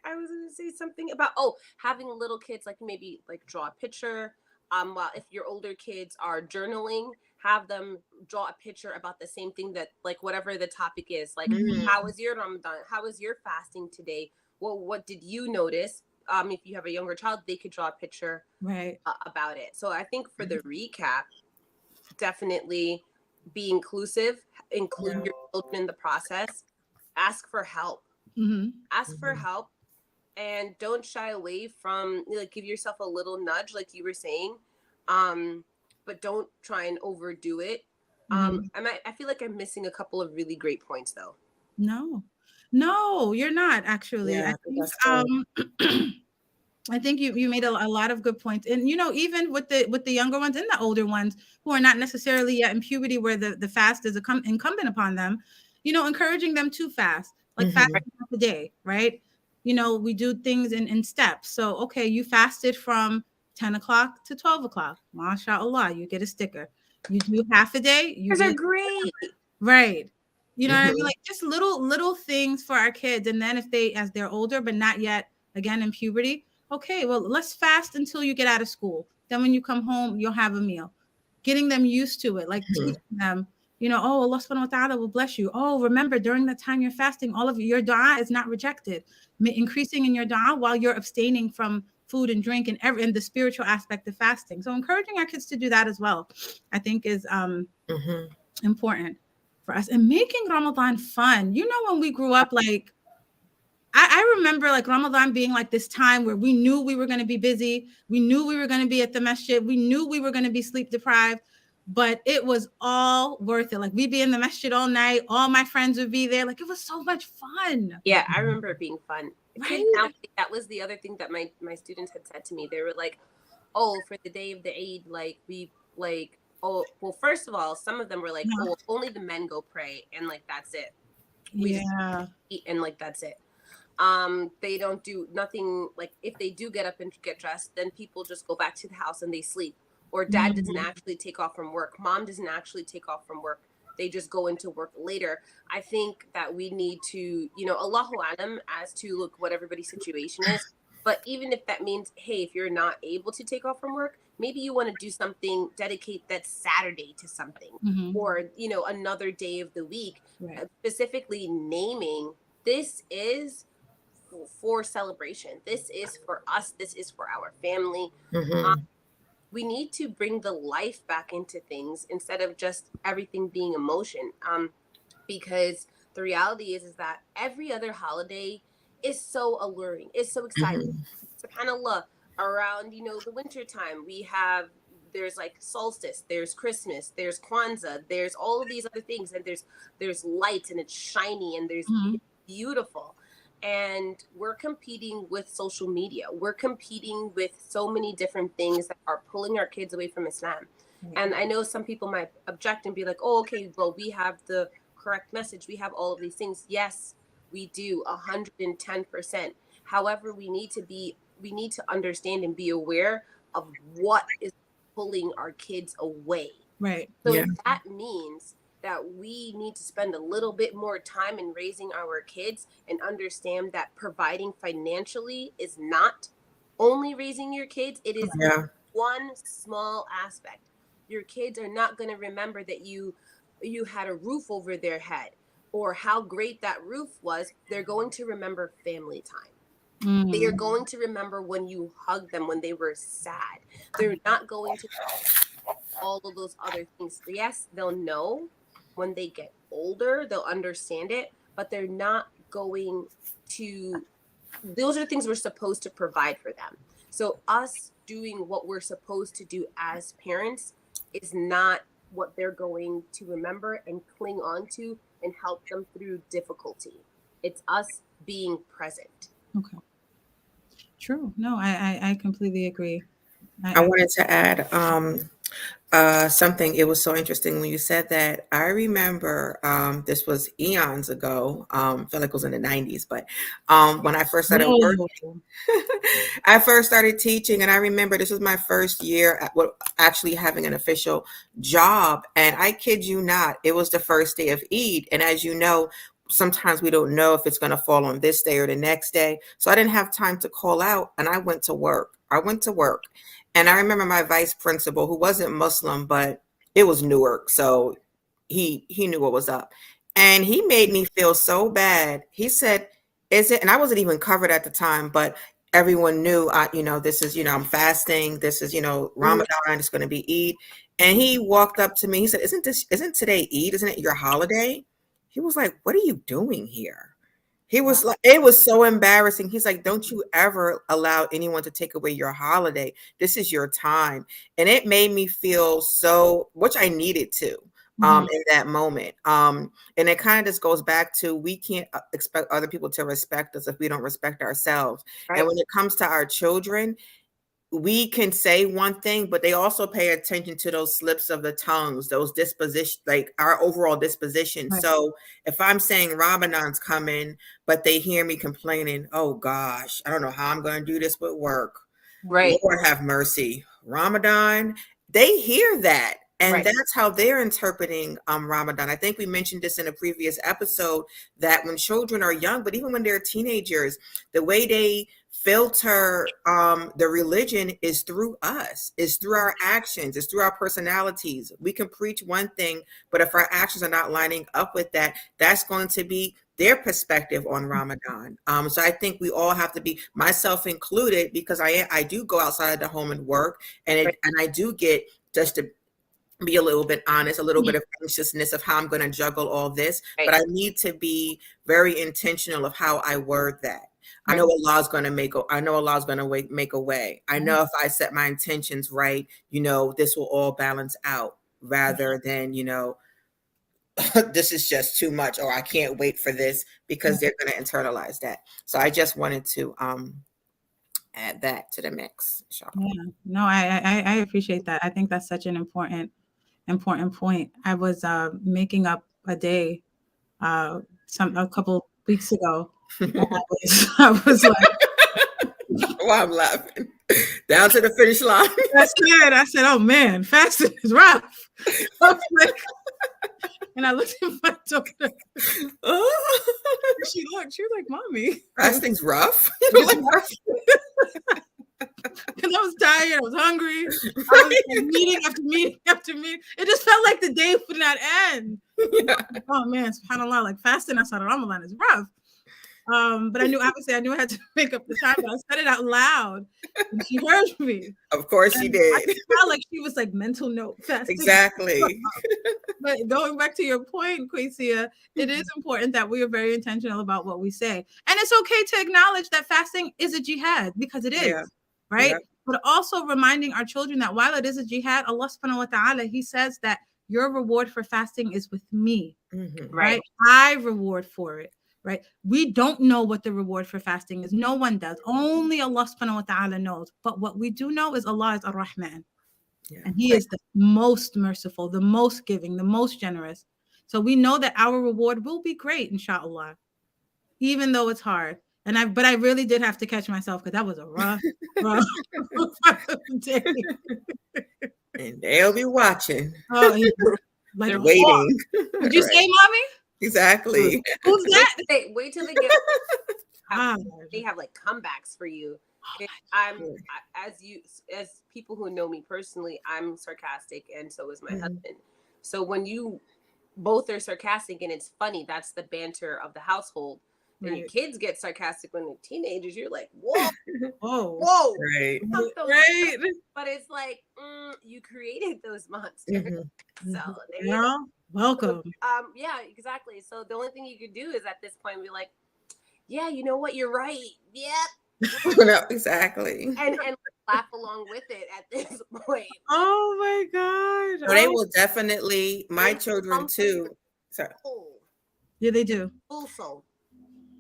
I was going to say something about, having little kids, like maybe like draw a picture. While if your older kids are journaling, have them draw a picture about the same thing that, like, whatever the topic is, like, how was your Ramadan? How was your fasting today? Well, what did you notice? If you have a younger child, they could draw a picture about it. So I think for the recap, definitely be inclusive, include your children in the process, ask for help, ask for help, and don't shy away from, like, give yourself a little nudge, like you were saying, but don't try and overdo it. I feel like I'm missing a couple of really great points, though.
No, you're not actually.
Yeah,
I think you made a lot of good points, and even with the younger ones and the older ones who are not necessarily yet in puberty, where the fast is incumbent upon them, encouraging them to fast, like fasting half a day, right? We do things in steps. So okay, you fasted from 10 o'clock to 12 o'clock. MashaAllah, you get a sticker. You do half a day.
Those are great,
right? You know what I mean? Like just little things for our kids, and then as they're older but not yet again in puberty. Okay, well, let's fast until you get out of school. Then when you come home, you'll have a meal. Getting them used to it, like teaching them, Allah subhanahu wa ta'ala will bless you. Oh, remember, during the time you're fasting, all of your dua is not rejected. Increasing in your dua while you're abstaining from food and drink and the spiritual aspect of fasting. So encouraging our kids to do that as well, I think is important for us. And making Ramadan fun. When we grew up, like, I remember like Ramadan being like this time where we knew we were going to be busy. We knew we were going to be at the masjid. We knew we were going to be sleep deprived, but it was all worth it. Like we'd be in the masjid all night. All my friends would be there. Like it was so much fun.
Yeah, I remember it being fun.
Right?
That was the other thing that my students had said to me. They were like, oh, for the day of the Eid, like we like, oh, well, first of all, some of them were like, oh, only the men go pray. And like, that's it. We just eat and like, that's it. They don't do nothing. Like if they do get up and get dressed, then people just go back to the house and they sleep, or dad doesn't actually take off from work. Mom doesn't actually take off from work. They just go into work later. I think that we need to, Allahu Alam as to look what everybody's situation is. But even if that means, hey, if you're not able to take off from work, maybe you want to do something, dedicate that Saturday to something, or, another day of the week, specifically naming this is for celebration. This is for us. This is for our family. we need to bring the life back into things instead of just everything being emotion. Because the reality is that every other holiday is so alluring, it's so exciting.
Mhm.
SubhanAllah, around, the winter time, there's like solstice, there's Christmas, there's Kwanzaa, there's all of these other things, and there's lights and it's shiny and
Mhm.
it's beautiful. And we're competing with social media. We're competing with so many different things that are pulling our kids away from Islam. And I know some people might object and be like, oh, okay, well, we have the correct message. We have all of these things. Yes, we do, 110%. However, we need to understand and be aware of what is pulling our kids away.
Right.
So
Yeah.
that means that we need to spend a little bit more time in raising our kids and understand that providing financially is not only raising your kids, it is
Yeah.
one small aspect. Your kids are not going to remember that you had a roof over their head or how great that roof was. They're going to remember family time. They are going to remember when you hugged them when they were sad. They're not going to all of those other things. Yes, they'll know when they get older, they'll understand it, but they're not going to, those are things we're supposed to provide for them. So us doing what we're supposed to do as parents is not what they're going to remember and cling on to and help them through difficulty. It's us being present.
Okay. True. No, I completely agree.
I wanted to add something. It was so interesting when you said that. I remember this was eons ago. Felt like it was in the 90s, but when I first started working,
Whoa.
I first started teaching, and I remember this was my first year at actually having an official job. And I kid you not, it was the first day of Eid. And as you know, sometimes we don't know if it's going to fall on this day or the next day. So I didn't have time to call out, and I went to work. And I remember my vice principal, who wasn't Muslim, but it was Newark, so he knew what was up. And he made me feel so bad. He said, "Is it?" And I wasn't even covered at the time, but everyone knew, this is, I'm fasting. This is, Ramadan. It's going to be Eid. And he walked up to me. He said, "Isn't today Eid? Isn't it your holiday?" He was like, "What are you doing here?" He was like, it was so embarrassing. He's like, "Don't you ever allow anyone to take away your holiday. This is your time." And it made me feel so, which I needed to in that moment. And it kind of just goes back to, we can't expect other people to respect us if we don't respect ourselves.
Right.
And when it comes to our children, we can say one thing, but they also pay attention to those slips of the tongues, those disposition, like our overall disposition.
Right.
So if I'm saying Ramadan's coming, but they hear me complaining, "Oh gosh, I don't know how I'm going to do this with work.
Right.
Lord have mercy, Ramadan," they hear that. And
Right.
that's how they're interpreting Ramadan. I think we mentioned this in a previous episode, that when children are young, but even when they're teenagers, the way they filter the religion is through us, is through our actions, is through our personalities. We can preach one thing, but if our actions are not lining up with that, that's going to be their perspective on Ramadan. So I think we all have to be, myself included, because I do go outside of the home and work, and I do get, just to be a little bit honest, a little bit of anxiousness of how I'm going to juggle all this, but I need to be very intentional of how I word that. I know Allah's going to make a way. I know if I set my intentions right, this will all balance out, rather than, this is just too much, or I can't wait for this, because they're going to internalize that. So I just wanted to add that to the mix.
Yeah, no, I appreciate that. I think that's such an important point. I was making up a day a couple weeks ago. And I was like,
well, I'm laughing. Down to the finish line.
I said, "Oh man, fasting is rough." I was like, and I looked at my daughter. She was like, "Mommy,
fasting's rough."
And I was tired. I was hungry. I was meeting after meeting after meeting. It just felt like the day would not end. Yeah. Oh man, subhanAllah, like fasting outside of Ramadan is rough. But I knew obviously I had to make up the time, but I said it out loud and she heard me.
Of course she
And
did.
I felt like she was like mental note fasting.
Exactly.
But going back to your point, Quasia, it is important that we are very intentional about what we say. And it's okay to acknowledge that fasting is a jihad, because it is,
Yeah.
right?
Yeah.
But also reminding our children that while it is a jihad, Allah subhanahu wa ta'ala, he says that your reward for fasting is with me, right? I reward for it, right? We don't know what the reward for fasting is. No one does. Only Allah subhanahu wa ta'ala knows. But what we do know is Allah is Ar-Rahman. Yeah. And he is the most merciful, the most giving, the most generous. So we know that our reward will be great, inshallah, even though it's hard. But I really did have to catch myself, because that was a rough day.
And they'll be watching.
Oh, like
they're waiting.
Did you say, mommy?
Exactly.
Who's that?
Wait till they get. They have like comebacks for you. As people who know me personally, I'm sarcastic, and so is my husband. So when you both are sarcastic and it's funny, that's the banter of the household. When your kids get sarcastic when they're teenagers, you're like, whoa, whoa,
right.
But it's like, you created those monsters. So
welcome.
Yeah, exactly. So the only thing you could do is at this point be like, yeah, you know what, you're right. Yep.
No, exactly.
And laugh along with it at this point.
Oh my God.
Well, they will definitely, my children too. Sorry.
Yeah, they do.
Also,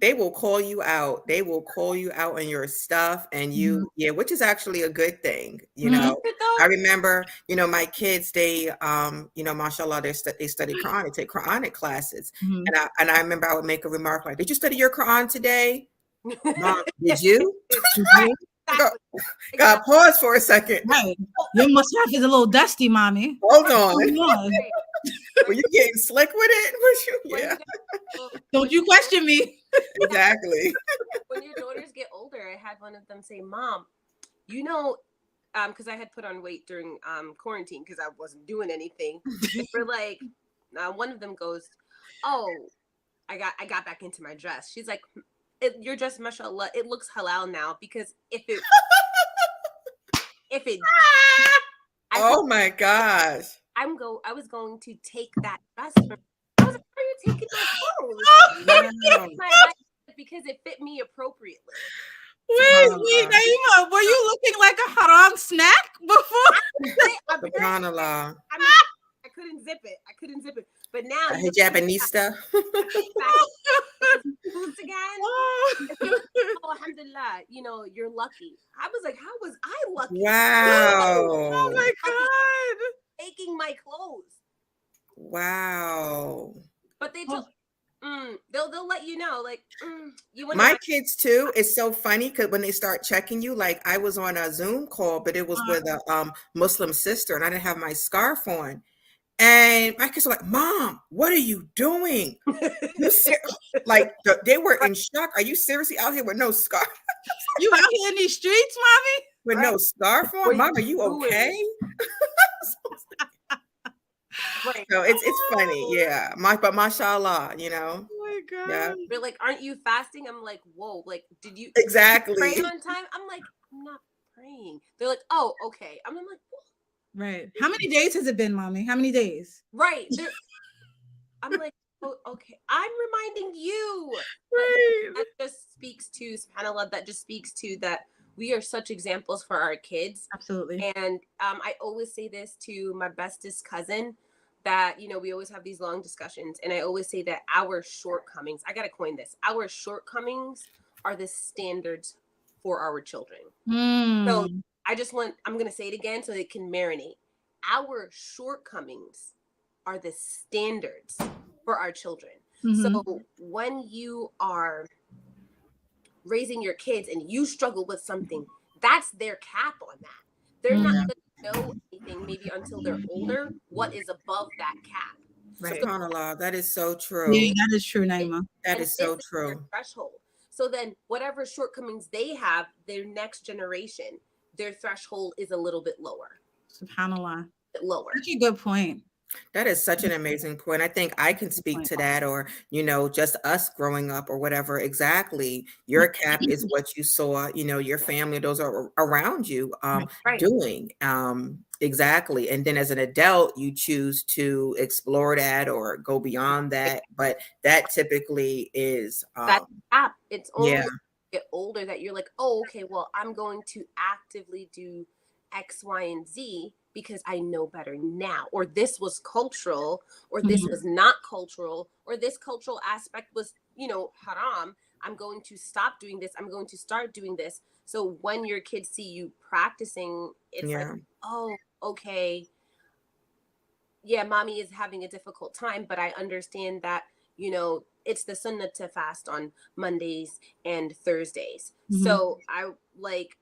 they will call you out. They will call you out on your stuff, and you, which is actually a good thing. You know, I remember, my kids, they, mashallah, they study Quran, they take Quranic classes. And I remember I would make a remark like, did you study your Quran today? Mom, did you? God, pause for a second.
Right. Your mustache is a little dusty, mommy.
Hold on. Were you getting slick with it? Yeah.
Don't you question me.
Exactly.
When your daughters get older, I had one of them say, Mom, because I had put on weight during quarantine because I wasn't doing anything. We're like, one of them goes, oh, I got back into my dress. She's like, your dress, mashallah, it looks halal now, because if it
oh my gosh.
I was going to take that dress from. I was like, are you taking my clothes? Because it fit me appropriately.
Wait, Naima, were you looking like a haram snack before?
SubhanAllah.
I couldn't zip it. But now
hijabinista.
Boots again. Alhamdulillah, you're lucky. I was like, how was I lucky?
Wow.
Oh my God.
Taking my clothes.
Wow.
But they told they'll let you know, like,
my kids too. It's so funny because when they start checking you, like I was on a Zoom call, but it was with a Muslim sister, and I didn't have my scarf on. And my kids are like, Mom, what are you doing? Like they were in shock. Are you seriously out here with no scarf?
You out here in these streets, mommy?
With no scarf on? Mom, are you okay? So it's funny, yeah. But mashallah,
Oh my God.
Yeah.
They're like, aren't you fasting? I'm like, whoa, like, did you
exactly
pray on time? I'm like, I'm not praying. They're like, oh, okay. I'm like, what?
Right. How many days has it been, mommy? How many days?
Right. I'm like, oh, okay. I'm reminding you.
Right.
That just speaks to, subhanAllah, that just speaks to that we are such examples for our kids.
Absolutely.
And I always say this to my bestest cousin, that, we always have these long discussions. And I always say that our shortcomings, I got to coin this, our shortcomings are the standards for our children. So I'm going to say it again so they can marinate. Our shortcomings are the standards for our children. So when you are raising your kids and you struggle with something, that's their cap on that. They're not going to know anything maybe until they're older what is above that cap.
Right. SubhanAllah, that is so true.
Yeah, that is true, Naima.
That is so true.
Threshold. So then whatever shortcomings they have, their next generation, their threshold is a little bit lower.
SubhanAllah.
Lower.
Such a good point.
That is such an amazing point. I think I can speak to that, or, just us growing up or whatever. Exactly. Your cap is what you saw, your family, those are around you,
Right.
doing. Exactly. And then as an adult, you choose to explore that or go beyond that. But that typically is,
That app, it's only
yeah,
when you get older that you're like, oh, okay, well, I'm going to actively do X, Y, and Z because I know better now. Or this was cultural, or this was not cultural, or this cultural aspect was, haram. I'm going to stop doing this. I'm going to start doing this. So when your kids see you practicing, it's like,
yeah,
oh, okay, yeah, mommy is having a difficult time, but I understand that, it's the sunnah to fast on Mondays and Thursdays. So I like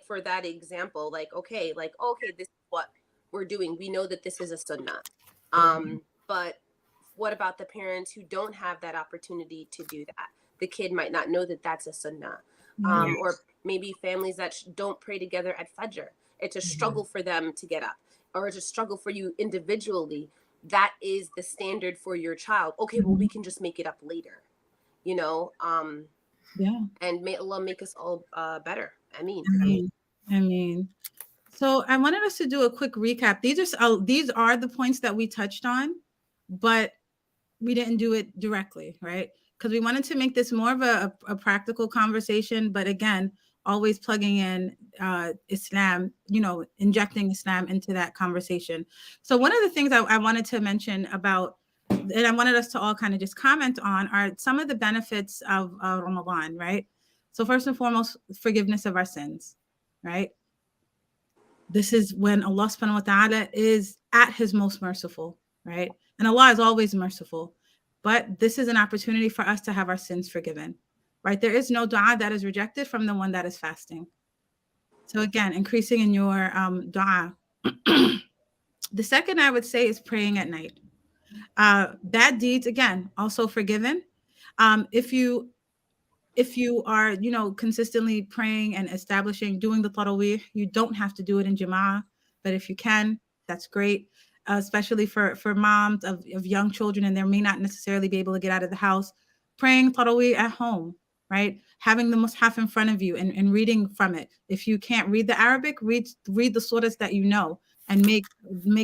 for that example, okay, this is what we're doing. We know that this is a sunnah. But what about the parents who don't have that opportunity to do that? The kid might not know that that's a sunnah. Or maybe families that don't pray together at Fajr. It's a struggle for them to get up, or it's a struggle for you individually. That is the standard for your child. Okay, well, we can just make it up later,
Yeah.
and may Allah make us all better. I mean,
I mean, so I wanted us to do a quick recap. These are the points that we touched on, but we didn't do it directly, right? Because we wanted to make this more of a practical conversation, but again, always plugging in Islam, injecting Islam into that conversation. So one of the things I wanted to mention about, and I wanted us to all kind of just comment on, are some of the benefits of Ramadan, right? So first and foremost, forgiveness of our sins, right? This is when Allah subhanahu wa ta'ala is at his most merciful, right? And Allah is always merciful. But this is an opportunity for us to have our sins forgiven, right? There is no dua that is rejected from the one that is fasting. So again, increasing in your dua. The second I would say is praying at night. Bad deeds, again, also forgiven. If you are, consistently praying and doing the tarawih, you don't have to do it in jama'ah, but if you can, that's great. Especially for moms of young children, and they may not necessarily be able to get out of the house, praying tarawih at home, right? Having the mushaf in front of you and reading from it. If you can't read the Arabic, read the surahs that you know, and make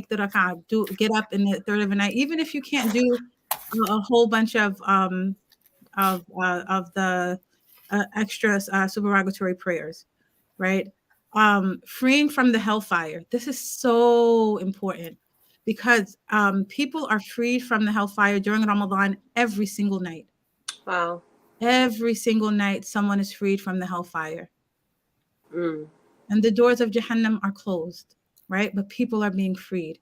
the rak'ah. Get up in the third of the night, even if you can't do a whole bunch of the extra supererogatory prayers, right? Freeing from the hellfire. This is so important because people are freed from the hellfire during Ramadan every single night.
wow.
Every single night, someone is freed from the hellfire.
Mm.
And the doors of Jahannam are closed, right? But people are being freed.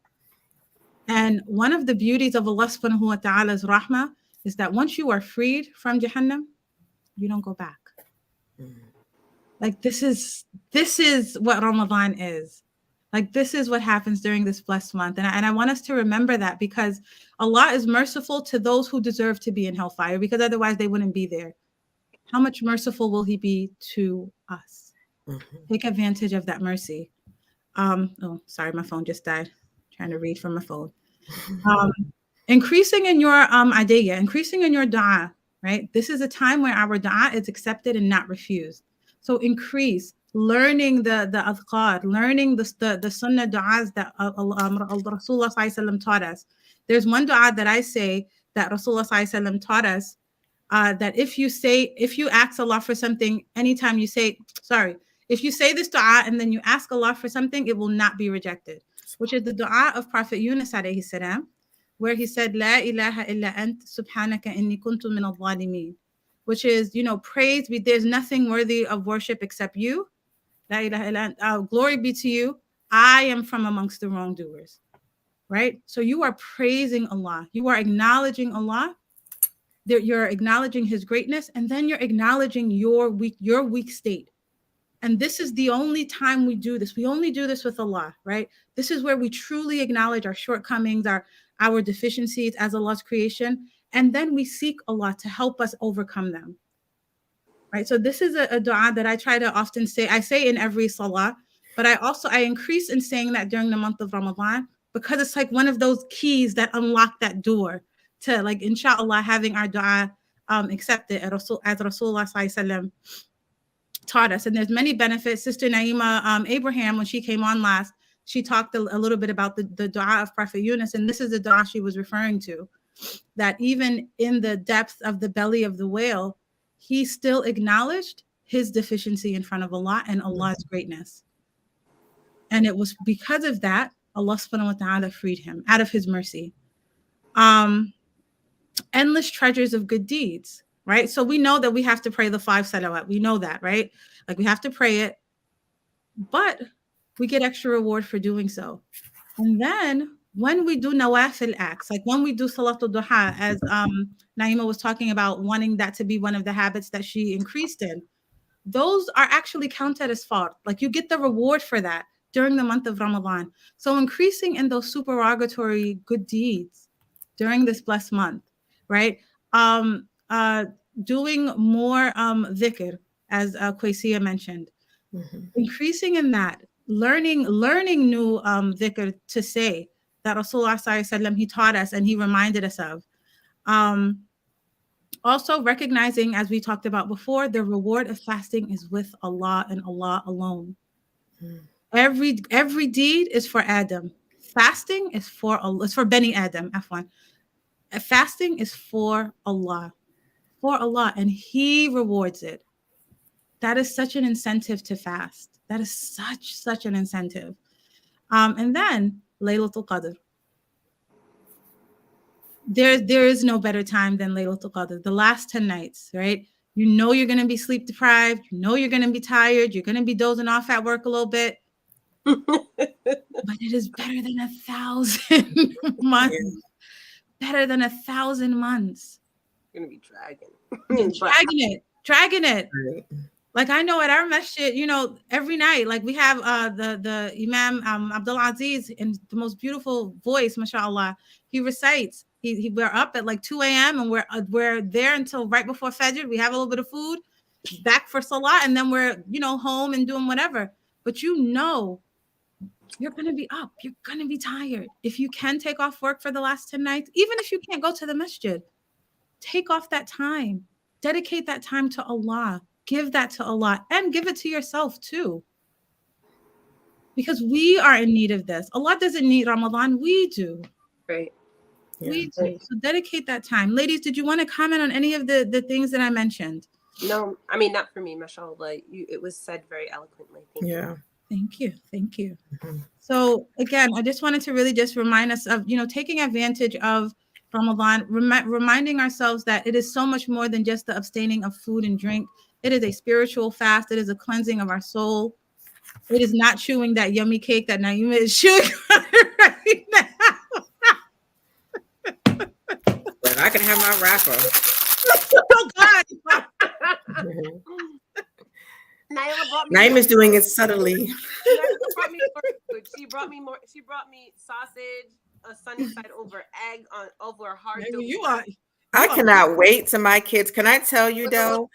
And one of the beauties of Allah subhanahu wa ta'ala's rahmah is that once you are freed from Jahannam, you don't go back. Like this is what Ramadan is. Like this is what happens during this blessed month. And I want us to remember that, because Allah is merciful to those who deserve to be in hellfire, because otherwise they wouldn't be there. How much merciful will he be to us? Take advantage of that mercy. Oh, sorry, my phone just died. Trying to read from my phone. Increasing in your adiyya, increasing in your dua, right? This is a time where our dua is accepted and not refused. So increase learning the adhkar, learning the sunnah du'as that Rasulullah ﷺ taught us. There's one dua that I say that Rasulullah ﷺ taught us, that if you ask Allah for something, anytime you say, if you say this dua and then you ask Allah for something, it will not be rejected, which is the dua of Prophet Yunus alayhi salam, where he said, La ilaha illa ant subhanaka inni kuntu min al-zalimin, which is, praise be, there's nothing worthy of worship except you. La ilaha illa ant, glory be to you. I am from amongst the wrongdoers, right? So you are praising Allah. You are acknowledging Allah. You're acknowledging his greatness, and then you're acknowledging your weak state. And this is the only time we do this. We only do this with Allah, right? This is where we truly acknowledge our shortcomings, our deficiencies as Allah's creation, and then we seek Allah to help us overcome them, right? So this is a dua that I try to often say. I say in every salah, but I increase in saying that during the month of Ramadan. because it's like one of those keys that unlock that door to, like, inshallah, having our dua accepted as Rasulullah sallallahu taught us. And there's many benefits. Sister Naima Abraham, when she came on last, she talked a little bit about the dua of Prophet Yunus, and this is the dua she was referring to, that even in the depths of the belly of the whale, he still acknowledged his deficiency in front of Allah and Allah's greatness. And it was because of that, Allah subhanahu wa ta'ala freed him out of his mercy. Endless treasures of good deeds, right? So we know that we have to pray the 5 salawat. We know that, right? Like, we have to pray it, but we get extra reward for doing so. And then when we do nawafil acts, like when we do salatul duha, as Naima was talking about, wanting that to be one of the habits that she increased in, those are actually counted as fard. Like, you get the reward for that during the month of Ramadan. So increasing in those supererogatory good deeds during this blessed month, right? Doing more dhikr, as Qais mentioned, increasing in that, learning new dhikr to say that Rasulullah sallallahu alaihi wasallam, he taught us and he reminded us of. Also recognizing, as we talked about before, the reward of fasting is with Allah and Allah alone. Every deed is for Adam. Fasting is for Allah. It's for Bani Adam. Afwan. Fasting is for Allah, and He rewards it. That is such an incentive to fast. That is such an incentive. And then Laylatul Qadr. There is no better time than Laylatul Qadr, the last 10 nights, right? You know you're going to be sleep deprived. You know you're going to be tired. You're going to be dozing off at work a little bit. But it is better than 1,000 months. Yeah. Better than 1,000 months.
You're going to be
dragging it. Right. Like, I know at our masjid, you know, every night, like, we have the Imam Abdul Aziz, in the most beautiful voice, mashallah. He recites. We're up at like 2 a.m. and we're there until right before Fajr. We have a little bit of food, back for Salah, and then we're, you know, home and doing whatever. But you know, you're going to be up. You're going to be tired. If you can take off work for the last 10 nights, even if you can't go to the masjid, take off that time. Dedicate that time to Allah. Give that to Allah and give it to yourself too. Because we are in need of this. Allah doesn't need Ramadan. We do.
Right.
Yeah. We do. So dedicate that time. Ladies, did you want to comment on any of the things that I mentioned?
No, I mean, not for me, mashallah. It was said very eloquently. Thank you.
Thank you. Mm-hmm. So again, I just wanted to really just remind us of, you know, taking advantage of Ramadan, reminding ourselves that it is so much more than just the abstaining of food and drink. It is a spiritual fast. It is a cleansing of our soul. It is not chewing that yummy cake that Naima is chewing right now.
Well, I can have my wrapper.
Oh God.
Naima's doing it subtly.
She brought me sausage, a sunny side over egg over a hard dough.
I cannot wait to my kids. Can I tell you though?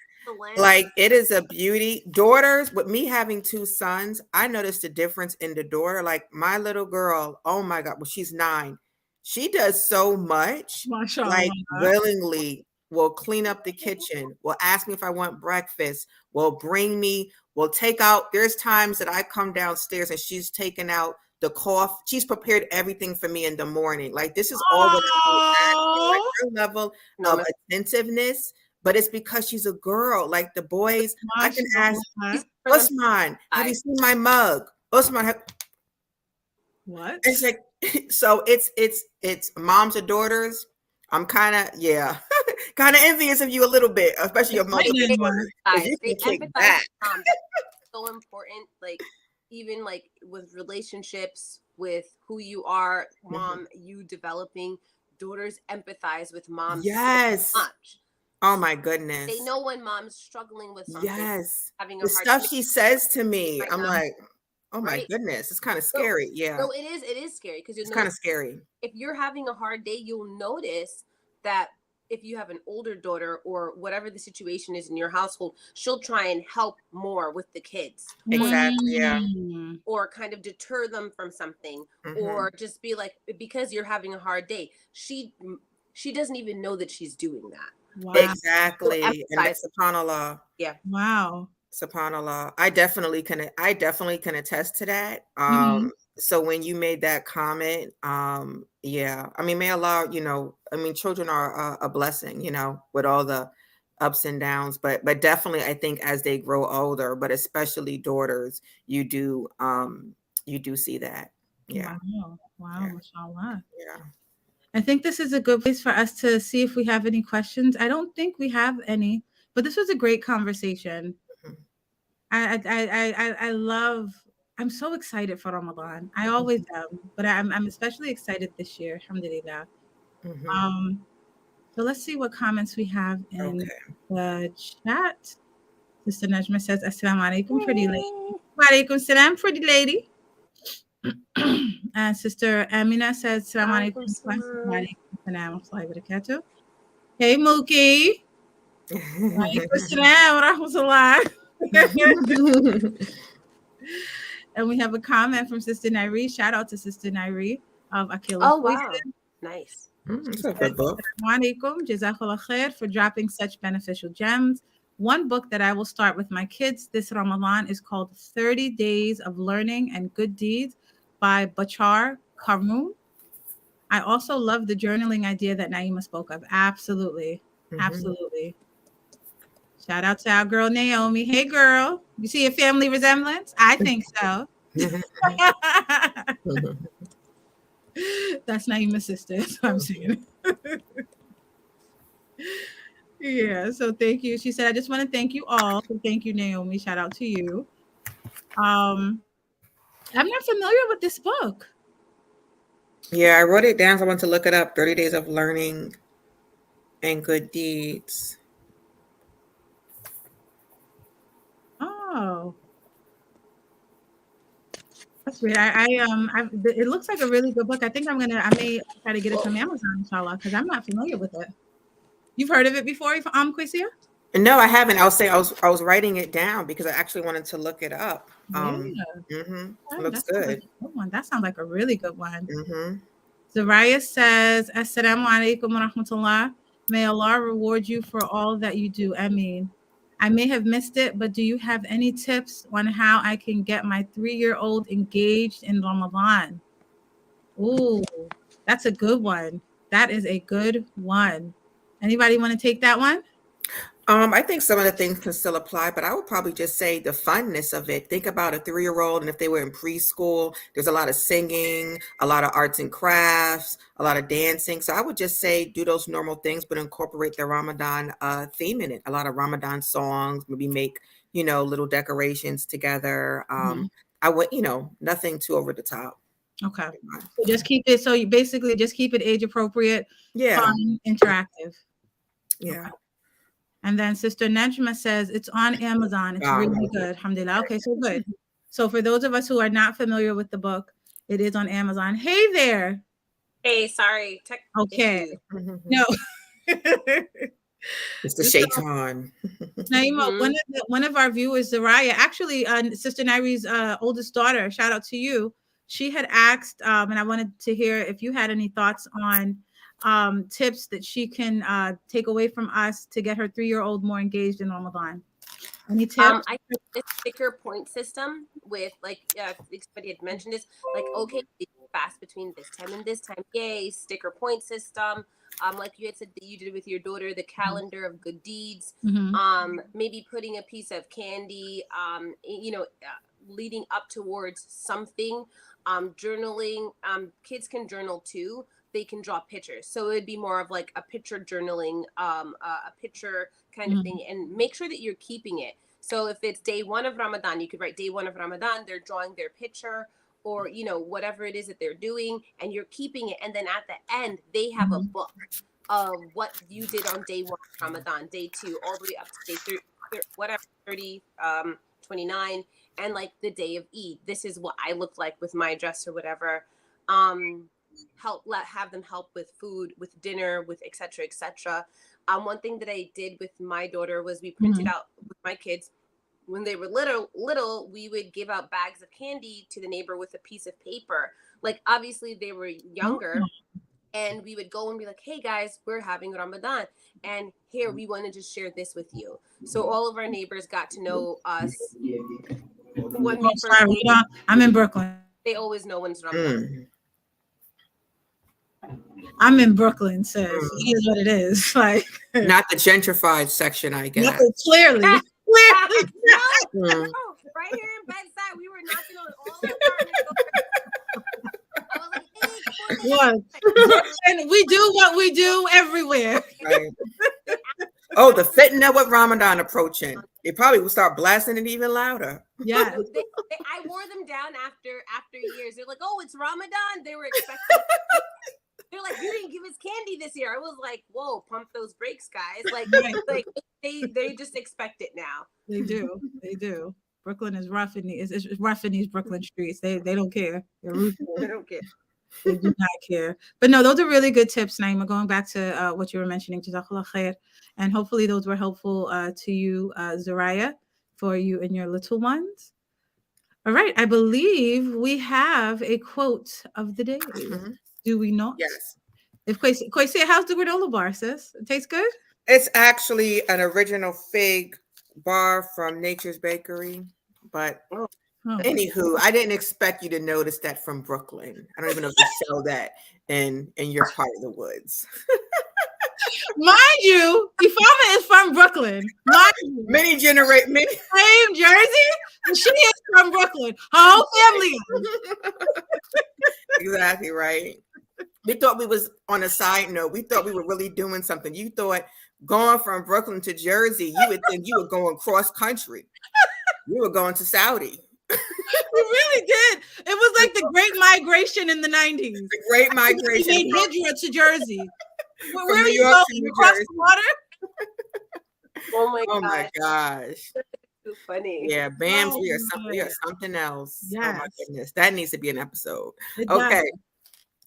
Like, it is a beauty. Daughters, with me having 2 sons, I noticed a difference in the daughter. Like, my little girl, oh my God, well, she's 9. She does so much.
Mashallah.
Like, willingly will clean up the kitchen, will ask me if I want breakfast, will bring me, will take out. There's times that I come downstairs and she's taken out the coffee. She's prepared everything for me in the morning. Like, this is all what I'm like, her level of attentiveness. But it's because she's a girl. Like, the boys, I can ask, Usman, have you seen my mug? Usman,
what?
It's like, so it's moms and daughters. I'm kind of, kind of envious of you a little bit, especially your mother. You can kick back.
So important, like, even like with relationships, with who you are, mom, you developing, daughters empathize with moms so much.
Oh my goodness.
They know when mom's struggling with something.
Yes.
Having
the stuff she says to me, I'm like, oh my goodness, it's kind of scary.
So it is scary because
it's kind of scary.
If you're having a hard day, you'll notice that if you have an older daughter or whatever the situation is in your household, she'll try and help more with the kids.
Exactly. Yeah.
Or kind of deter them from something,
Mm-hmm.
or just be like, because you're having a hard day, she doesn't even know that she's doing that.
Wow.
Exactly. And
emphasize.
that's subhanAllah.
Yeah.
Wow.
SubhanAllah. I definitely can attest to that.
Mhm.
So when you made that comment, yeah, I mean, may Allah, I mean, children are a blessing, with all the ups and downs, but definitely I think as they grow older, but especially daughters, you do see that. Yeah.
Wow, mashallah.
Yeah.
I think this is a good place for us to see if we have any questions. I don't think we have any, but this was a great conversation.
Mhm.
I love. I'm so excited for Ramadan. I always am, but I'm especially excited this year. Alhamdulillah.
Mhm.
So let's see what comments we have in
Okay.
the chat. Sister Najma says, "Assalamu alaikum, pretty lady." Wa alaikum salam, pretty lady. And Sister Amina says, "Assalamu alaikum." Wa alaikum salam wa rahmatullahi wa barakatuh. Hey, Mookie. Wa alaikum salam wa rahmatullah. And we have a comment from Sister Nairi. Shout out to Sister Nairi of Akila's Voices.
Wow. Nice.
It's a good book.
Assalamu alaikum, jazakallah khair for dropping such beneficial gems. One book that I will start with my kids this Ramadan is called 30 Days of Learning and Good Deeds by Bachar Karoun. I also love the journaling idea that Naima spoke of. Absolutely. Absolutely. Shout out to our girl Naomi. Hey, girl. You see a family resemblance? I think so. That's Naima's sister. That's what I'm saying. Yeah, so thank you. She said, I just want to thank you all. So thank you, Naomi. Shout out to you. I'm not familiar with this book.
Yeah, I wrote it down. So I want to look it up. 30 Days of Learning and Good Deeds.
Oh, that's weird. It looks like a really good book. I think I may try to get it from Amazon, inshallah, because I'm not familiar with it. You've heard of it before, Quisia?
No, I haven't. I'll say I was writing it down because I actually wanted to look it up. Looks good.
Good one. That sounds like a really good one.
Mm-hmm.
Zaraya says, Assalamu alaikum wa rahmatullah. May Allah reward you for all that you do. Ameen. I may have missed it, but do you have any tips on how I can get my 3-year-old engaged in Ramadan? Ooh, that's a good one. That is a good one. Anybody want to take that one?
I think some of the things can still apply, but I would probably just say the funness of it. Think about a 3-year-old, and if they were in preschool, there's a lot of singing, a lot of arts and crafts, a lot of dancing. So I would just say do those normal things, but incorporate the Ramadan theme in it. A lot of Ramadan songs, maybe make, little decorations together. I would, nothing too over the top.
Okay. So just keep it. So you basically just keep it age appropriate, fun, interactive.
Yeah.
Okay. And then Sister Najma says it's on Amazon. It's really good. Alhamdulillah. Okay, so good. So for those of us who are not familiar with the book, it is on Amazon. Hey there.
Hey, sorry.
Okay. No.
It's the shaitan.
Naima, one of our viewers, Zaraya, actually, Sister Nairi's oldest daughter, shout out to you. She had asked, and I wanted to hear if you had any thoughts on tips that she can take away from us to get her 3-year-old more engaged in Ramadan. Any tips?
I think the sticker point system with somebody had mentioned this, okay, fast between this time and this time. Yay, sticker point system. Like you had said that you did with your daughter, the calendar of good deeds. Maybe putting a piece of candy, leading up towards something. Journaling. Kids can journal too. They can draw pictures, so it would be more of like a picture journaling, a picture kind of thing, and make sure that you're keeping it. So if it's day 1 of Ramadan, you could write day 1 of Ramadan. They're drawing their picture, or whatever it is that they're doing, and you're keeping it. And then at the end, they have a book of what you did on day 1 of Ramadan, day 2, all the way up to day 30, 29, and like the day of Eid. This is what I looked like with my dress or whatever. have them help with food, with dinner, with etc. etc. One thing that I did with my daughter was we printed out with my kids when they were little, we would give out bags of candy to the neighbor with a piece of paper. Like obviously they were younger, and we would go and be like, hey guys, we're having Ramadan, and here we want to just share this with you. So all of our neighbors got to know us. When we
I'm in Brooklyn.
They always know when it's Ramadan.
I'm in Brooklyn, sis. It is what it is. Like
not the gentrified section, I guess.
Clearly.
No, right here in Bedside, we were knocking on all the apartments. I was like, hey,
and we do what we do everywhere.
Right. Oh, the fitna with Ramadan approaching. They probably will start blasting it even louder.
Yeah.
I wore them down after years. They're like, oh, it's Ramadan. They were expecting. They're like, you didn't give us candy this year. I was like, whoa, pump those brakes, guys. Like they just expect it now.
They do. Brooklyn is rough it's rough in these Brooklyn streets. They don't care. They're ruthless.
They don't care.
They do not care. But no, those are really good tips, Naima. Going back to what you were mentioning, Jazakallah khair. And hopefully those were helpful to you, Zaraya, for you and your little ones. All right. I believe we have a quote of the day. Do we not?
Yes.
If Kwesi, how's the granola bar, sis? It tastes good?
It's actually an original fig bar from Nature's Bakery. But anywho, I didn't expect you to notice that from Brooklyn. I don't even know if they sell that in your part of the woods.
Mind you, Ifama is from Brooklyn. Mind you.
Many
same Jersey. She is from Brooklyn. Her whole family is.
Exactly right. We thought we was on a side note. We thought we were really doing something. You thought going from Brooklyn to Jersey, you would think you were going cross country. You were going to Saudi.
We really did. It was like the Great Migration in the 90s.
The Great Migration.
We made Hijra to Jersey. Where are you going? Across the water?
Oh my
gosh.
Too funny.
Yeah, BAMs, we are something else.
Yes.
Oh my goodness. That needs to be an episode.
It
okay.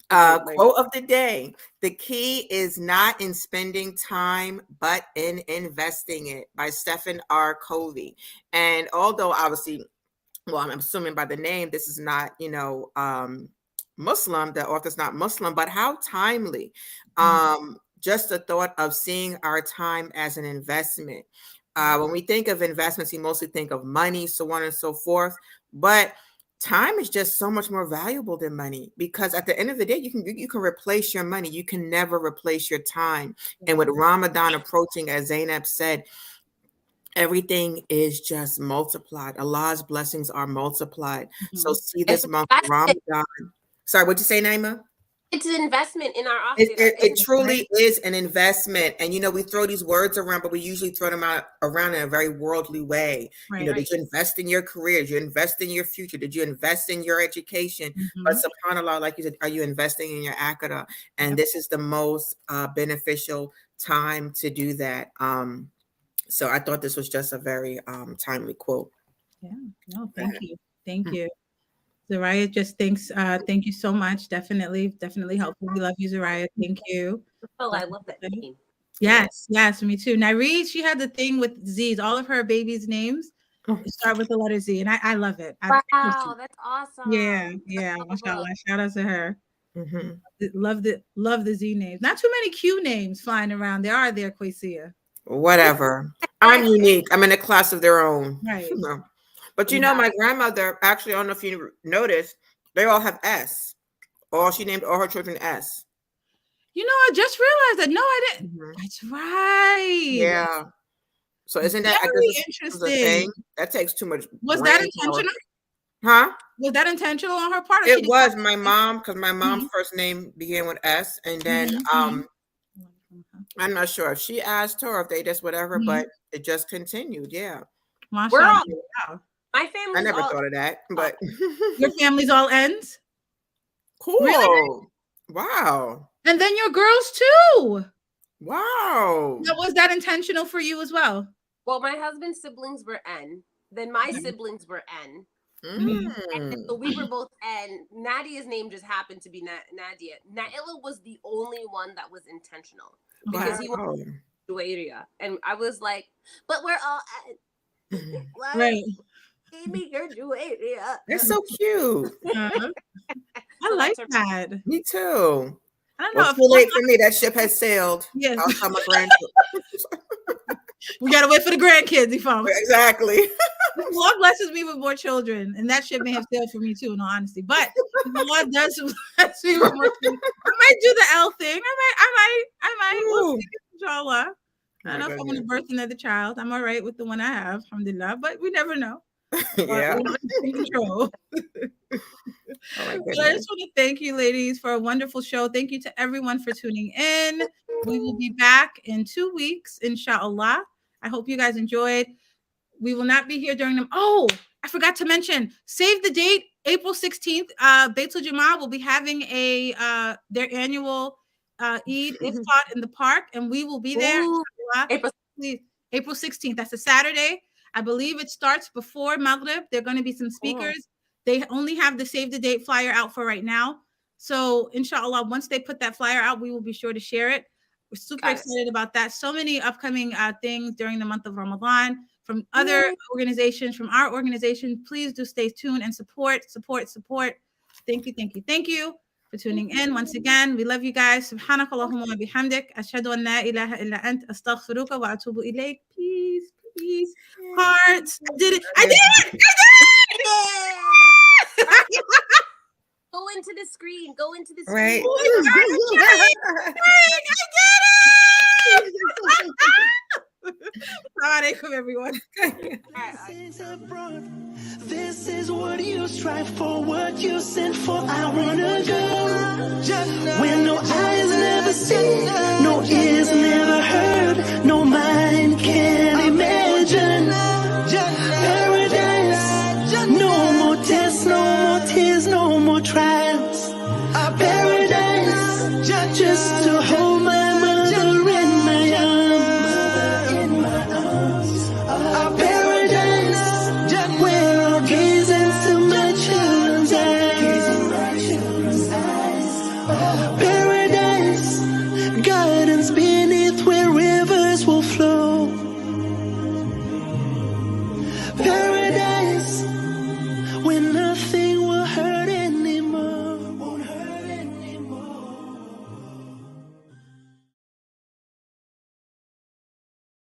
does.
Quote of the day. The key is not in spending time, but in investing it, by Stephen R. Covey. And although obviously, well, I'm assuming by the name, this is not, Muslim, the author's not Muslim, but how timely. Just the thought of seeing our time as an investment. When we think of investments, we mostly think of money, so on and so forth. But time is just so much more valuable than money, because at the end of the day, you can replace your money. You can never replace your time. And with Ramadan approaching, as Zainab said, everything is just multiplied. Allah's blessings are multiplied. So see this month of Ramadan. Sorry, what'd you say, Naima?
It's an investment in our
It truly is an investment. And, we throw these words around, but we usually throw them around in a very worldly way.
Right,
did you invest in your career? Did you invest in your future? Did you invest in your education? But subhanAllah, like you said, are you investing in your akhidah? And this is the most beneficial time to do that. So I thought this was just a very timely quote.
Yeah, no, thank you. Thank you. Zaraya just thanks. Thank you so much. Definitely helpful. We love you, Zaraya. Thank you.
Oh, I love that name.
Yes, me too. Nareed, she had the thing with Z's. All of her babies' names start with the letter Z, and I love it.
Wow, that's awesome.
Yeah. Mashallah. Shout out to her. Love the Z names. Not too many Q names flying around. There are there, Kwasia.
Whatever. I'm unique. I'm in a class of their own.
Right.
But my grandmother, actually, I don't know if you noticed, they all have S. She named all her children S.
I just realized that. No, I didn't. That's right.
Yeah. So isn't that
interesting?
Thing? That takes too much.
Was that intentional?
Huh?
Was that intentional on her part?
It was my mom, because my mom's first name began with S, and then I'm not sure if she asked her or if they just whatever, but it just continued. Yeah.
Wow.
My family.
I never thought of that, but
your family's all ends.
Cool. Really? Wow.
And then your girls too.
Wow.
Now, was that intentional for you as well?
Well, my husband's siblings were N. Then my siblings were N. And so we were both, and Nadia's name just happened to be Nadia. Naila was the only one that was intentional because he was Juwairia. And I was like, but we're all
right.
Give me your Juwairia.
They're so cute.
I like that.
Me too.
I don't
Well,
know.
it's too late for me. That ship has sailed.
Yes.
I'll tell my grandchildren.
We gotta wait for the grandkids, you folks.
Exactly.
The Lord blesses me with more children, and that ship may have sailed for me too, in all honesty. But the Lord does bless me with more children. I might do the L thing. I might. We'll see, inshallah. I don't know if I want to birth another child. I'm all right with the one I have, alhamdulillah, but we never know.
Yeah.
In control.
Oh my
So I just want to thank you, ladies, for a wonderful show. Thank you to everyone for tuning in. We will be back in 2 weeks, inshallah. I hope you guys enjoyed. We will not be here during them. Oh, I forgot to mention, save the date, April 16th. Beitul Jama'ah will be having their annual Eid Iftar in the park, and we will be there. April 16th. That's a Saturday. I believe it starts before Maghrib. There are going to be some speakers. They only have the save the date flyer out for right now. So inshallah, once they put that flyer out, we will be sure to share it. We're super excited about that. So many upcoming things during the month of Ramadan from other organizations, from our organization. Please do stay tuned and support. Thank you for tuning in. Once again, we love you guys. Subhanakallahumma wa bihamdik. Ashhadu an la ilaha illa ant. Astaghfiruka wa atubu ilayk. Peace. Hearts. I did it.
Go into the screen.
Right.
I did it. Assalamualaikum, everyone.
This is what you strive for, what you sent for. I wanna go where no eyes never seen, no ears never heard, no mind can imagine.